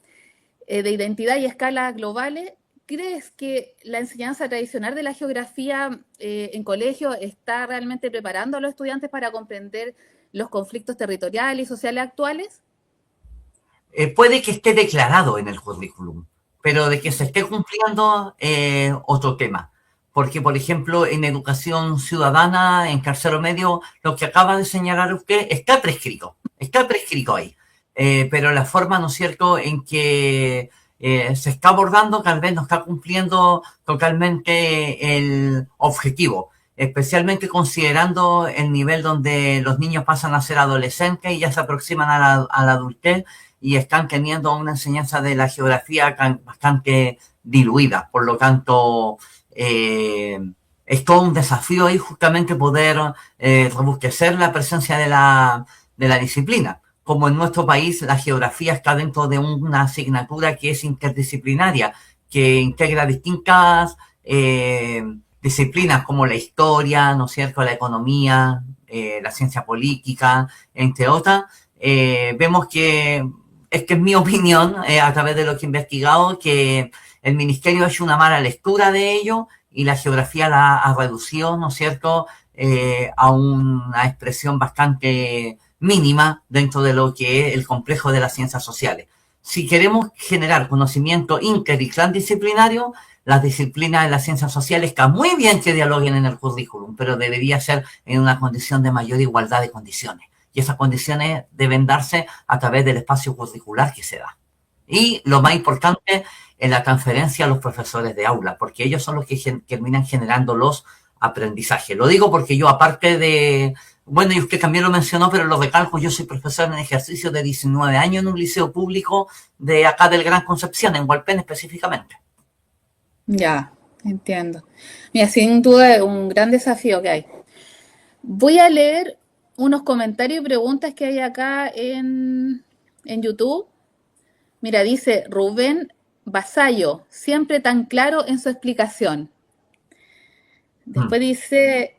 de identidad y escalas globales, ¿crees que la enseñanza tradicional de la geografía en colegio está realmente preparando a los estudiantes para comprender los conflictos territoriales y sociales actuales? Puede que esté declarado en el currículum, pero de que se esté cumpliendo, otro tema. Porque, por ejemplo, en educación ciudadana, en tercero medio, lo que acaba de señalar usted está prescrito ahí. Pero la forma, ¿no es cierto?, en que se está abordando, tal vez no está cumpliendo totalmente el objetivo, especialmente considerando el nivel donde los niños pasan a ser adolescentes y ya se aproximan a la adultez y están teniendo una enseñanza de la geografía bastante diluida. Por lo tanto, es todo un desafío ahí justamente poder robustecer la presencia de la disciplina. Como en nuestro país la geografía está dentro de una asignatura que es interdisciplinaria, que integra distintas disciplinas como la historia, ¿no es cierto?, la economía, la ciencia política, entre otras. Vemos que es mi opinión, a través de lo que he investigado, que el ministerio ha hecho una mala lectura de ello y la geografía la ha reducido, ¿no es cierto?, a una expresión bastante mínima dentro de lo que es el complejo de las ciencias sociales. Si queremos generar conocimiento inter y transdisciplinario, las disciplinas de las ciencias sociales está muy bien que dialoguen en el currículum, pero debería ser en una condición de mayor igualdad de condiciones. Y esas condiciones deben darse a través del espacio curricular que se da. Y lo más importante es la transferencia a los profesores de aula, porque ellos son los que terminan generando los aprendizajes. Lo digo porque yo, aparte de, bueno, y usted también lo mencionó, pero lo recalco, yo soy profesor en ejercicio de 19 años en un liceo público de acá del Gran Concepción, en Hualpén específicamente. Ya, entiendo. Mira, sin duda es un gran desafío que hay. Voy a leer unos comentarios y preguntas que hay acá en YouTube. Mira, dice Rubén Basayo, siempre tan claro en su explicación. Después dice,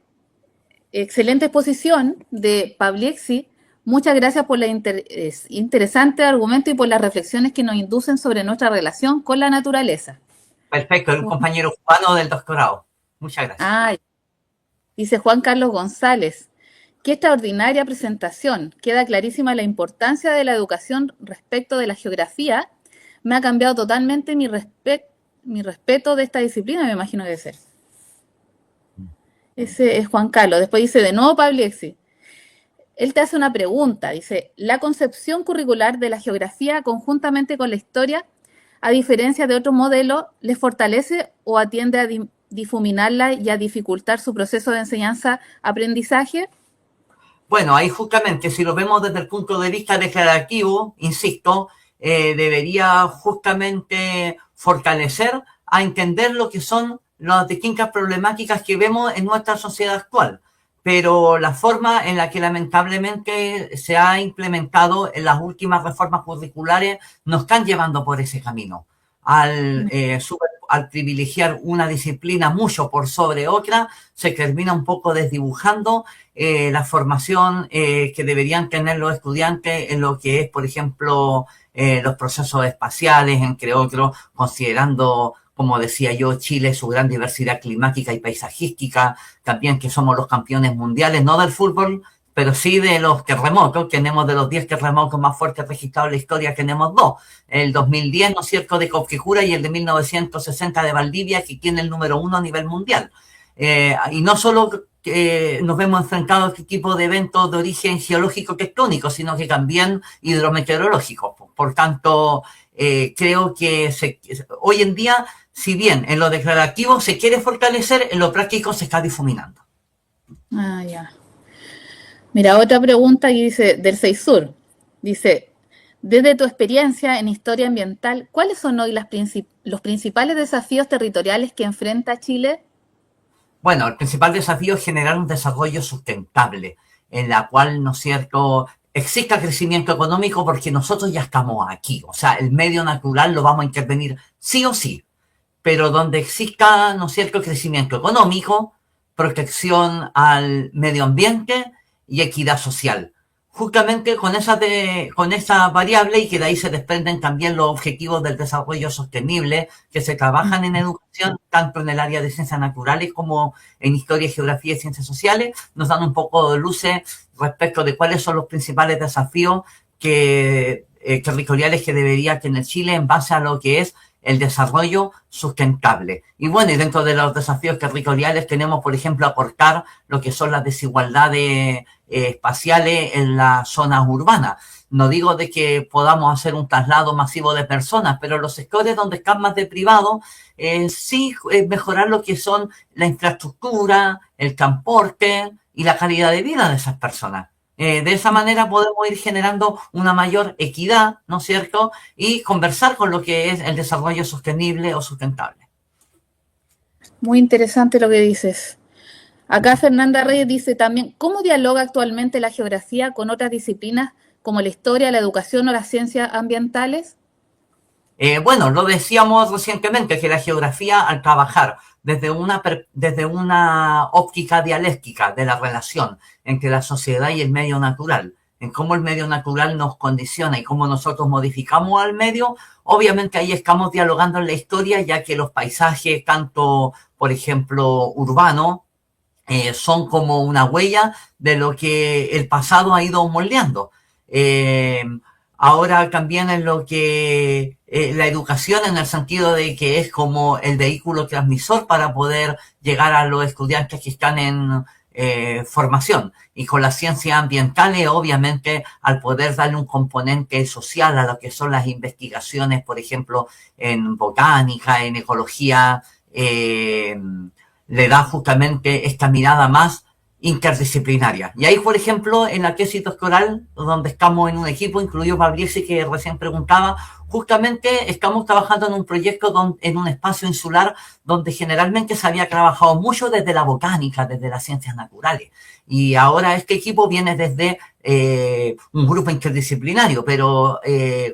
excelente exposición de Pabliexi. Muchas gracias por la interesante argumento y por las reflexiones que nos inducen sobre nuestra relación con la naturaleza. Perfecto, es un compañero cubano del doctorado. Muchas gracias. Ah, dice Juan Carlos González. Qué extraordinaria presentación. Queda clarísima la importancia de la educación respecto de la geografía. Me ha cambiado totalmente mi respeto de esta disciplina, me imagino que debe ser. Ese es Juan Carlos. Después dice de nuevo Pabliexi. Él te hace una pregunta. Dice, ¿la concepción curricular de la geografía conjuntamente con la historia, a diferencia de otros modelos, les fortalece o atiende a difuminarla y a dificultar su proceso de enseñanza-aprendizaje? Bueno, ahí justamente, si lo vemos desde el punto de vista declarativo, insisto, debería justamente fortalecer a entender lo que son las distintas problemáticas que vemos en nuestra sociedad actual. Pero la forma en la que lamentablemente se ha implementado en las últimas reformas curriculares nos están llevando por ese camino. Al privilegiar una disciplina mucho por sobre otra, se termina un poco desdibujando la formación que deberían tener los estudiantes en lo que es, por ejemplo, los procesos espaciales, entre otros, considerando, como decía yo, Chile, su gran diversidad climática y paisajística, también que somos los campeones mundiales, no del fútbol, pero sí de los terremotos. Tenemos de los 10 terremotos más fuertes registrados en la historia, tenemos dos. El 2010, ¿no es cierto?, de Copquecura y el de 1960 de Valdivia, que tiene el número 1 a nivel mundial. Y no solo nos vemos enfrentados a este tipo de eventos de origen geológico tectónico, sino que también hidrometeorológico. Por tanto, creo que hoy en día, si bien en lo declarativo se quiere fortalecer, en lo práctico se está difuminando. Ah, ya. Mira, otra pregunta que dice, del Seisur. Dice, desde tu experiencia en historia ambiental, ¿cuáles son hoy los principales desafíos territoriales que enfrenta Chile? Bueno, el principal desafío es generar un desarrollo sustentable, en la cual, ¿no es cierto?, exista crecimiento económico porque nosotros ya estamos aquí. O sea, el medio natural lo vamos a intervenir sí o sí, pero donde exista, ¿no es cierto?, crecimiento económico, protección al medio ambiente y equidad social. Justamente con esa variable, y que de ahí se desprenden también los objetivos del desarrollo sostenible que se trabajan en educación, tanto en el área de ciencias naturales como en historia, geografía y ciencias sociales, nos dan un poco de luces respecto de cuáles son los principales desafíos territoriales que debería tener Chile en base a lo que es el desarrollo sustentable. Y bueno, y dentro de los desafíos territoriales tenemos, por ejemplo, acortar lo que son las desigualdades espaciales en las zonas urbanas. No digo de que podamos hacer un traslado masivo de personas, pero los sectores donde están más deprivados, sí mejorar lo que son la infraestructura, el transporte y la calidad de vida de esas personas. De esa manera podemos ir generando una mayor equidad, ¿no es cierto?, y conversar con lo que es el desarrollo sostenible o sustentable. Muy interesante lo que dices. Acá Fernanda Reyes dice también, ¿cómo dialoga actualmente la geografía con otras disciplinas como la historia, la educación o las ciencias ambientales? Bueno, lo decíamos recientemente, que la geografía, al trabajar desde una óptica dialéctica de la relación entre la sociedad y el medio natural, en cómo el medio natural nos condiciona y cómo nosotros modificamos al medio, obviamente ahí estamos dialogando en la historia, ya que los paisajes, tanto, por ejemplo, urbanos, son como una huella de lo que el pasado ha ido moldeando. Eh, Ahora también en lo que la educación, en el sentido de que es como el vehículo transmisor para poder llegar a los estudiantes que están en formación. Y con las ciencias ambientales, obviamente, al poder darle un componente social a lo que son las investigaciones, por ejemplo, en botánica, en ecología, le da justamente esta mirada más interdisciplinaria. Y ahí, por ejemplo, en la tesis doctoral, donde estamos en un equipo, incluido Fabrici, que recién preguntaba, justamente estamos trabajando en un proyecto en un espacio insular donde generalmente se había trabajado mucho desde la botánica, desde las ciencias naturales. Y ahora este equipo viene desde un grupo interdisciplinario, pero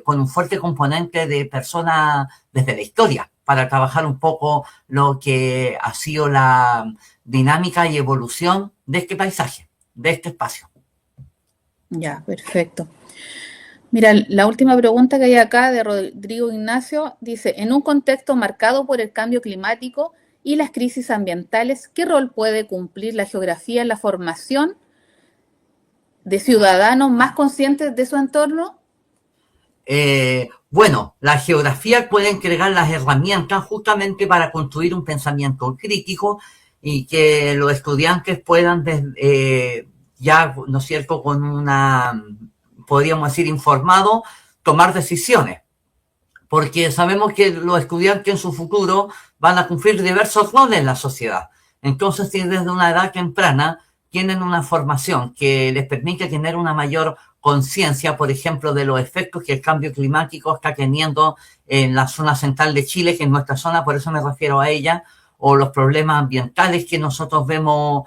con un fuerte componente de personas desde la historia, para trabajar un poco lo que ha sido la dinámica y evolución de este paisaje, de este espacio. Ya, perfecto. Mira, la última pregunta que hay acá de Rodrigo Ignacio dice, en un contexto marcado por el cambio climático y las crisis ambientales, ¿qué rol puede cumplir la geografía en la formación de ciudadanos más conscientes de su entorno? Bueno, la geografía puede entregar las herramientas justamente para construir un pensamiento crítico y que los estudiantes puedan ya, ¿no es cierto?, con podríamos decir, informado, tomar decisiones. Porque sabemos que los estudiantes en su futuro van a cumplir diversos roles en la sociedad. Entonces, si desde una edad temprana tienen una formación que les permite tener una mayor conciencia, por ejemplo, de los efectos que el cambio climático está teniendo en la zona central de Chile, que es nuestra zona, por eso me refiero a ella, o los problemas ambientales que nosotros vemos,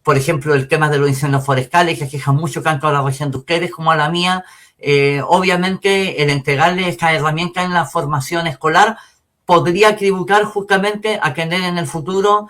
por ejemplo, el tema de los incendios forestales, que aquejan mucho tanto a la región de ustedes como a la mía. Obviamente, el entregarle esta herramienta en la formación escolar podría tributar justamente a tener en el futuro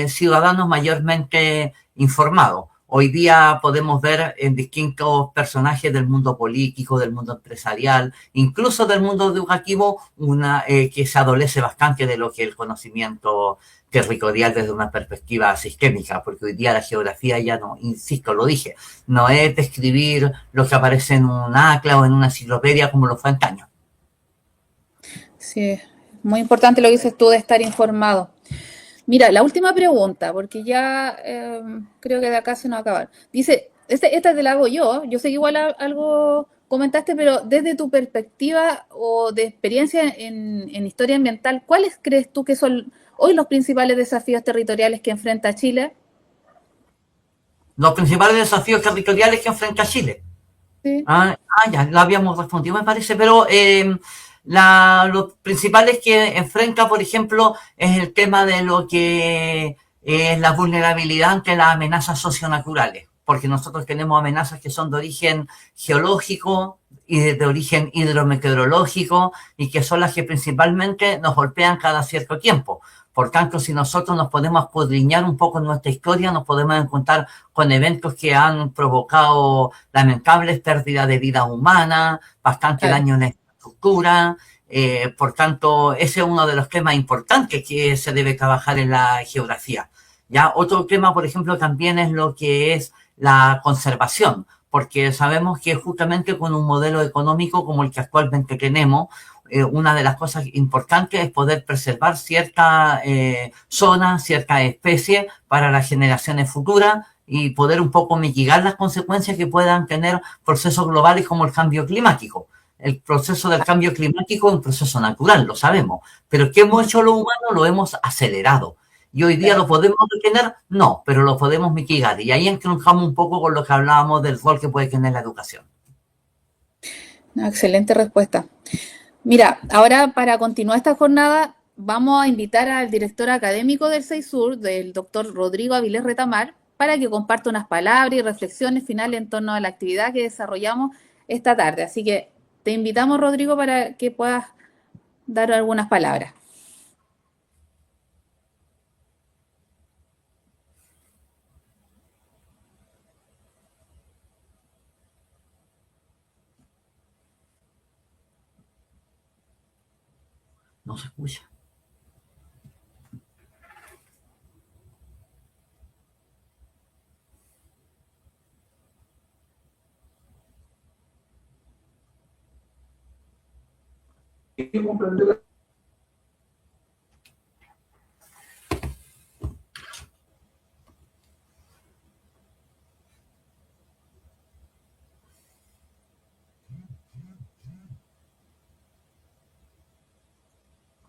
ciudadanos mayormente informados. Hoy día podemos ver en distintos personajes del mundo político, del mundo empresarial, incluso del mundo educativo, que se adolece bastante de lo que es el conocimiento territorial desde una perspectiva sistémica, porque hoy día la geografía ya no, insisto, lo dije, no es describir lo que aparece en un ACLA o en una enciclopedia como lo fue antaño. Sí, muy importante lo que dices tú de estar informado. Mira, la última pregunta, porque ya creo que de acá se nos va a acabar. Dice, esta te la hago yo sé que igual algo comentaste, pero desde tu perspectiva o de experiencia en historia ambiental, ¿cuáles crees tú que son hoy los principales desafíos territoriales que enfrenta Chile? Los principales desafíos territoriales que enfrenta Chile. Sí, Ya lo habíamos respondido, me parece, pero los principales que enfrenta, por ejemplo, es el tema de lo que es la vulnerabilidad ante las amenazas socionaturales, porque nosotros tenemos amenazas que son de origen geológico y de origen hidrometeorológico y que son las que principalmente nos golpean cada cierto tiempo. Por tanto, si nosotros nos podemos escudriñar un poco en nuestra historia, nos podemos encontrar con eventos que han provocado lamentables pérdidas de vida humana, bastante claro. daño en la infraestructura. Por tanto, ese es uno de los temas importantes que se debe trabajar en la geografía. Ya otro tema, por ejemplo, también es lo que es la conservación, porque sabemos que justamente con un modelo económico como el que actualmente tenemos, una de las cosas importantes es poder preservar cierta zona, cierta especie para las generaciones futuras y poder un poco mitigar las consecuencias que puedan tener procesos globales como el cambio climático. El proceso del cambio climático es un proceso natural, lo sabemos, pero ¿qué hemos hecho los humanos? Lo hemos acelerado. ¿Y hoy día Claro. lo podemos detener? No, pero lo podemos mitigar. Y ahí entramos un poco con lo que hablábamos del rol que puede tener la educación. Una excelente respuesta. Mira, ahora para continuar esta jornada vamos a invitar al director académico del CEISUR, del doctor Rodrigo Avilés Retamar, para que comparta unas palabras y reflexiones finales en torno a la actividad que desarrollamos esta tarde. Así que te invitamos, Rodrigo, para que puedas dar algunas palabras. No se escucha.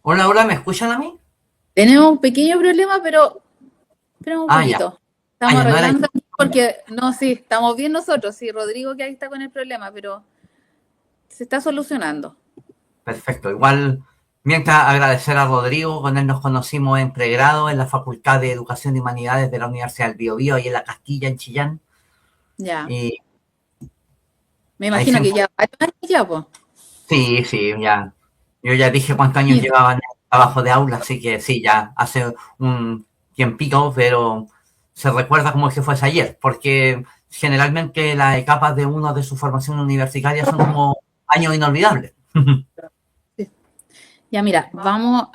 Hola, hola, ¿me escuchan a mí? Tenemos un pequeño problema, pero esperemos un Ya. poquito. Estamos Ya, no era. arreglando porque, no, sí, estamos bien nosotros. Sí, Rodrigo que ahí está con el problema, pero se está solucionando. Perfecto. Igual, mientras agradecer a Rodrigo, con él nos conocimos en pregrado en la Facultad de Educación y Humanidades de la Universidad del Biobío, ahí en la Castilla, en Chillán. Ya. Y Me ahí imagino que siempre, ya varios años ya, pues. sí, sí, ya. Yo ya dije cuántos años llevaba en el trabajo de aula, así que sí, ya hace un tiempito, pero se recuerda como que fuese ayer, porque generalmente las etapas de uno de su formación universitaria son como años inolvidables. Sí. Ya, mira, vamos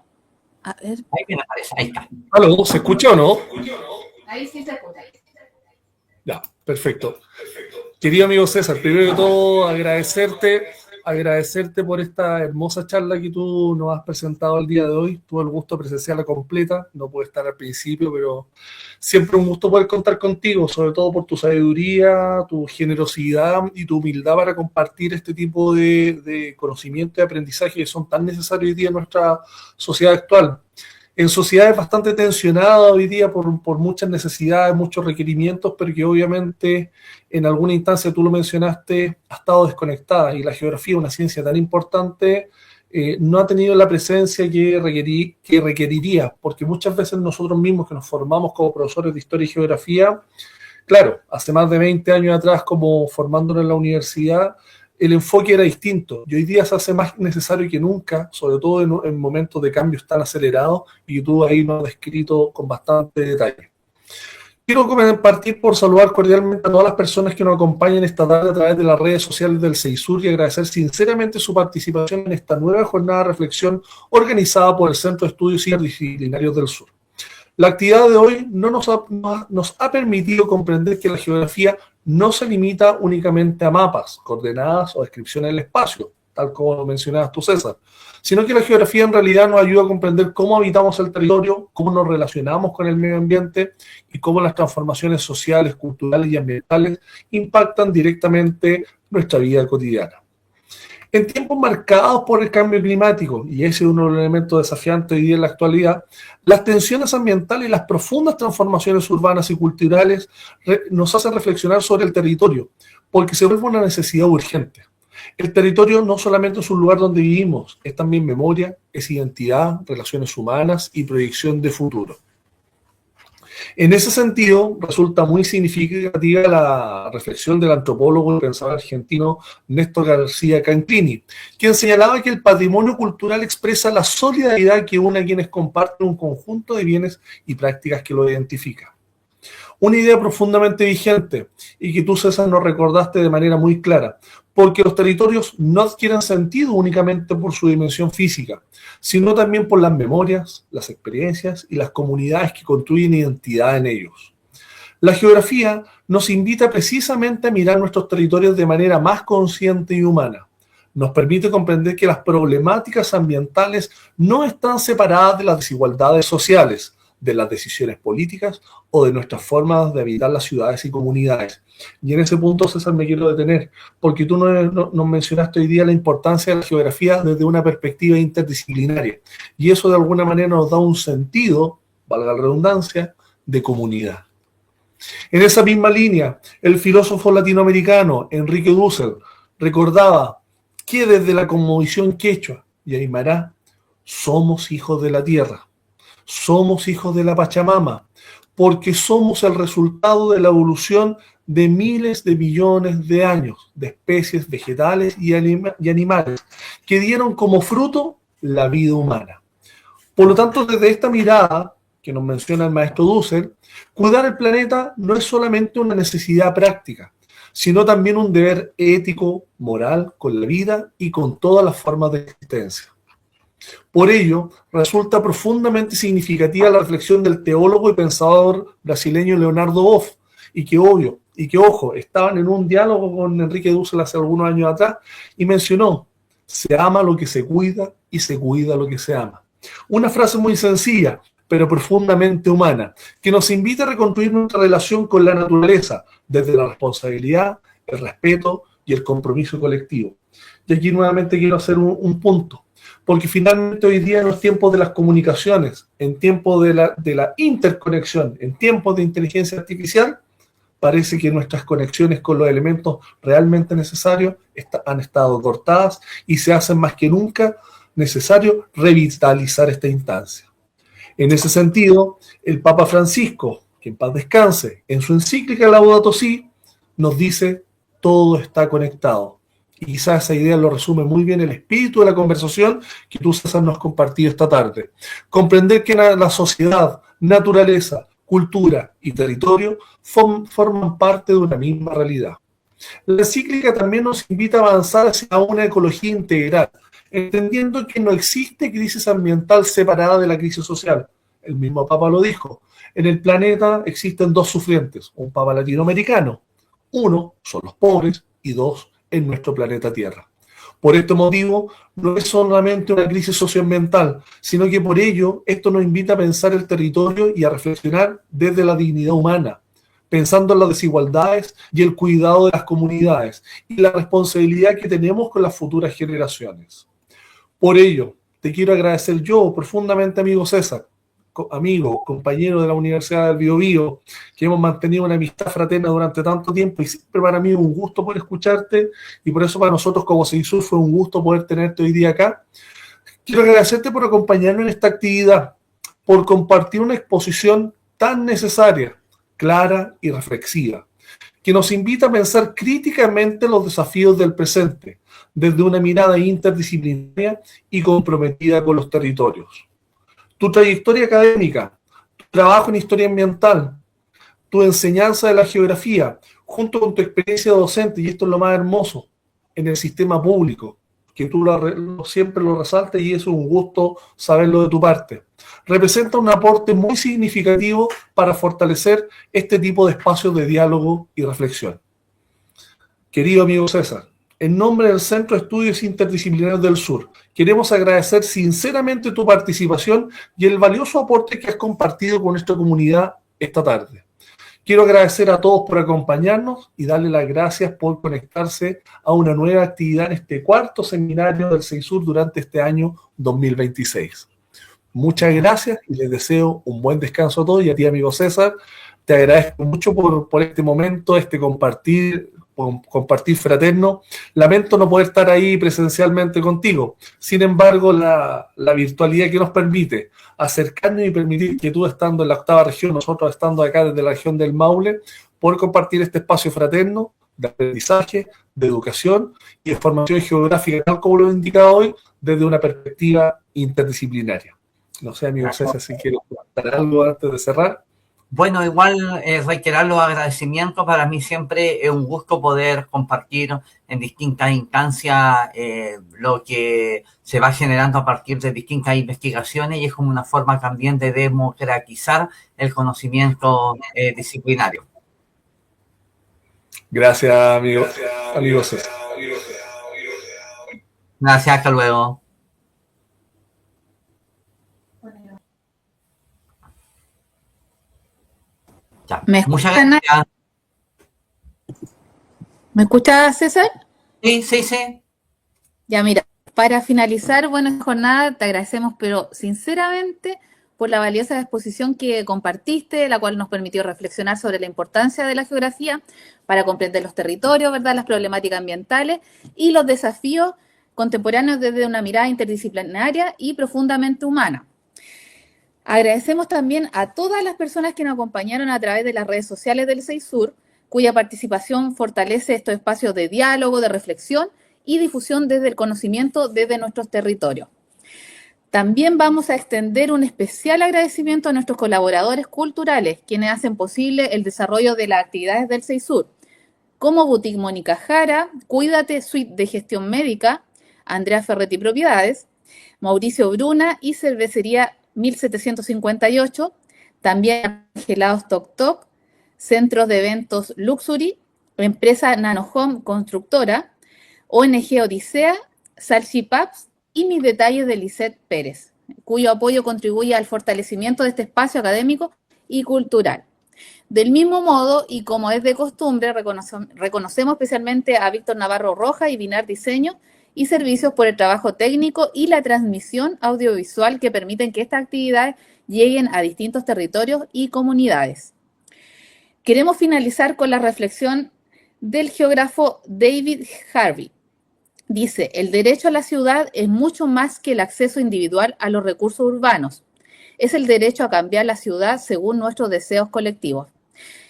a ver. Ahí me aparece, ahí está. ¿Aló? ¿Se escucha o no? Ahí sí se escucha. Ya, perfecto. Querido amigo César, primero que todo agradecerte por esta hermosa charla que tú nos has presentado el día de hoy. Tuve el gusto de presenciarla completa, no pude estar al principio, pero siempre un gusto poder contar contigo, sobre todo por tu sabiduría, tu generosidad y tu humildad para compartir este tipo de conocimiento y aprendizaje que son tan necesarios hoy día en nuestra sociedad actual. En sociedades bastante tensionadas hoy día por muchas necesidades, muchos requerimientos, pero que obviamente en alguna instancia, tú lo mencionaste, ha estado desconectada y la geografía, una ciencia tan importante, no ha tenido la presencia que requeriría, porque muchas veces nosotros mismos que nos formamos como profesores de historia y geografía, claro, hace más de 20 años atrás como formándonos en la universidad, el enfoque era distinto y hoy día se hace más necesario que nunca, sobre todo en momentos de cambios tan acelerados y que tú ahí nos has descrito con bastante detalle. Quiero partir por saludar cordialmente a todas las personas que nos acompañan esta tarde a través de las redes sociales del CEISUR y agradecer sinceramente su participación en esta nueva jornada de reflexión organizada por el Centro de Estudios Interdisciplinarios del Sur. La actividad de hoy nos ha permitido comprender que la geografía no se limita únicamente a mapas, coordenadas o descripciones del espacio, tal como lo mencionabas tú, César, sino que la geografía en realidad nos ayuda a comprender cómo habitamos el territorio, cómo nos relacionamos con el medio ambiente y cómo las transformaciones sociales, culturales y ambientales impactan directamente nuestra vida cotidiana. En tiempos marcados por el cambio climático, y ese es uno de los elementos desafiantes hoy día en la actualidad, las tensiones ambientales y las profundas transformaciones urbanas y culturales nos hacen reflexionar sobre el territorio, porque se vuelve una necesidad urgente. El territorio no solamente es un lugar donde vivimos, es también memoria, es identidad, relaciones humanas y proyección de futuro. En ese sentido, resulta muy significativa la reflexión del antropólogo y pensador argentino Néstor García Canclini, quien señalaba que el patrimonio cultural expresa la solidaridad que une a quienes comparten un conjunto de bienes y prácticas que lo identifica. Una idea profundamente vigente y que tú, César, nos recordaste de manera muy clara, porque los territorios no adquieren sentido únicamente por su dimensión física, sino también por las memorias, las experiencias y las comunidades que construyen identidad en ellos. La geografía nos invita precisamente a mirar nuestros territorios de manera más consciente y humana. Nos permite comprender que las problemáticas ambientales no están separadas de las desigualdades sociales, de las decisiones políticas o de nuestras formas de habitar las ciudades y comunidades. Y en ese punto, César, me quiero detener, porque tú nos mencionaste hoy día la importancia de la geografía desde una perspectiva interdisciplinaria. Y eso de alguna manera nos da un sentido, valga la redundancia, de comunidad. En esa misma línea, el filósofo latinoamericano Enrique Dussel recordaba que desde la cosmovisión quechua y aymara somos hijos de la tierra. Somos hijos de la Pachamama, porque somos el resultado de la evolución de miles de millones de años de especies vegetales y animales que dieron como fruto la vida humana. Por lo tanto, desde esta mirada que nos menciona el maestro Dussel, cuidar el planeta no es solamente una necesidad práctica, sino también un deber ético, moral, con la vida y con todas las formas de existencia. Por ello, resulta profundamente significativa la reflexión del teólogo y pensador brasileño Leonardo Boff, y que, ojo, estaban en un diálogo con Enrique Dussel hace algunos años atrás, y mencionó, se ama lo que se cuida y se cuida lo que se ama. Una frase muy sencilla, pero profundamente humana, que nos invita a reconstruir nuestra relación con la naturaleza, desde la responsabilidad, el respeto y el compromiso colectivo. Y aquí nuevamente quiero hacer un punto. Porque finalmente hoy día en los tiempos de las comunicaciones, en tiempos de la interconexión, en tiempos de inteligencia artificial, parece que nuestras conexiones con los elementos realmente necesarios han estado cortadas y se hace más que nunca necesario revitalizar esta instancia. En ese sentido, el Papa Francisco, que en paz descanse, en su encíclica Laudato Si, nos dice, todo está conectado. Y quizás esa idea lo resume muy bien el espíritu de la conversación que tú, César, nos has compartido esta tarde. Comprender que la sociedad, naturaleza, cultura y territorio forman parte de una misma realidad. La encíclica también nos invita a avanzar hacia una ecología integral, entendiendo que no existe crisis ambiental separada de la crisis social. El mismo Papa lo dijo. En el planeta existen dos sufrientes, un Papa latinoamericano. Uno son los pobres y dos en nuestro planeta Tierra. Por este motivo, no es solamente una crisis socioambiental, sino que por ello esto nos invita a pensar el territorio y a reflexionar desde la dignidad humana, pensando en las desigualdades y el cuidado de las comunidades y la responsabilidad que tenemos con las futuras generaciones. Por ello, te quiero agradecer yo profundamente, amigo César, amigo, compañero de la Universidad del Biobío, que hemos mantenido una amistad fraterna durante tanto tiempo y siempre para mí es un gusto poder escucharte y por eso para nosotros como CEISUR fue un gusto poder tenerte hoy día acá. Quiero agradecerte por acompañarnos en esta actividad, por compartir una exposición tan necesaria, clara y reflexiva, que nos invita a pensar críticamente los desafíos del presente, desde una mirada interdisciplinaria y comprometida con los territorios. Tu trayectoria académica, tu trabajo en historia ambiental, tu enseñanza de la geografía, junto con tu experiencia docente, y esto es lo más hermoso, en el sistema público, que tú siempre lo resaltes y es un gusto saberlo de tu parte. Representa un aporte muy significativo para fortalecer este tipo de espacios de diálogo y reflexión. Querido amigo César, en nombre del Centro de Estudios Interdisciplinarios del Sur, queremos agradecer sinceramente tu participación y el valioso aporte que has compartido con nuestra comunidad esta tarde. Quiero agradecer a todos por acompañarnos y darle las gracias por conectarse a una nueva actividad en este cuarto seminario del CEISUR durante este año 2026. Muchas gracias y les deseo un buen descanso a todos, y a ti, amigo César, te agradezco mucho por este momento, este compartir fraterno. Lamento no poder estar ahí presencialmente contigo. Sin embargo, la virtualidad que nos permite acercarnos y permitir que tú, estando en la 8ª región, nosotros estando acá desde la región del Maule, poder compartir este espacio fraterno de aprendizaje, de educación y de formación geográfica, tal como lo he indicado hoy, desde una perspectiva interdisciplinaria. No sé, amigo César, si quieres comentar algo antes de cerrar. Bueno, igual reiterar los agradecimientos. Para mí siempre es un gusto poder compartir en distintas instancias lo que se va generando a partir de distintas investigaciones, y es como una forma también de democratizar el conocimiento disciplinario. Gracias, amigo César. Gracias, hasta luego. Ya. Muchas gracias. ¿Me escuchas, César? Sí, sí, sí. Ya, mira, para finalizar, buena jornada, te agradecemos, pero sinceramente, por la valiosa exposición que compartiste, la cual nos permitió reflexionar sobre la importancia de la geografía para comprender los territorios, ¿verdad?, las problemáticas ambientales y los desafíos contemporáneos desde una mirada interdisciplinaria y profundamente humana. Agradecemos también a todas las personas que nos acompañaron a través de las redes sociales del CEISUR, cuya participación fortalece estos espacios de diálogo, de reflexión y difusión desde el conocimiento desde nuestros territorios. También vamos a extender un especial agradecimiento a nuestros colaboradores culturales, quienes hacen posible el desarrollo de las actividades del CEISUR, como Boutique Mónica Jara, Cuídate Suite de Gestión Médica, Andrea Ferretti Propiedades, Mauricio Bruna y Cervecería 1758, también Gelados Toc Toc, Centros de Eventos Luxury, Empresa Nano Home Constructora, ONG Odisea, Salchipaps y Mis Detalles de Lisette Pérez, cuyo apoyo contribuye al fortalecimiento de este espacio académico y cultural. Del mismo modo, y como es de costumbre, reconocemos especialmente a Víctor Navarro Roja y Binar Diseño y Servicios por el trabajo técnico y la transmisión audiovisual que permiten que estas actividades lleguen a distintos territorios y comunidades. Queremos finalizar con la reflexión del geógrafo David Harvey. Dice, el derecho a la ciudad es mucho más que el acceso individual a los recursos urbanos. Es el derecho a cambiar la ciudad según nuestros deseos colectivos.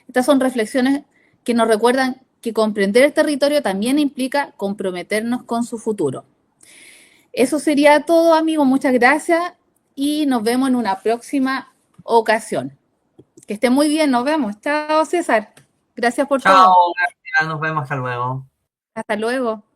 Estas son reflexiones que nos recuerdan que comprender el territorio también implica comprometernos con su futuro. Eso sería todo, amigos. Muchas gracias y nos vemos en una próxima ocasión. Que esté muy bien, nos vemos. Chao, César. Gracias por todo. Chao, gracias, nos vemos, hasta luego. Hasta luego.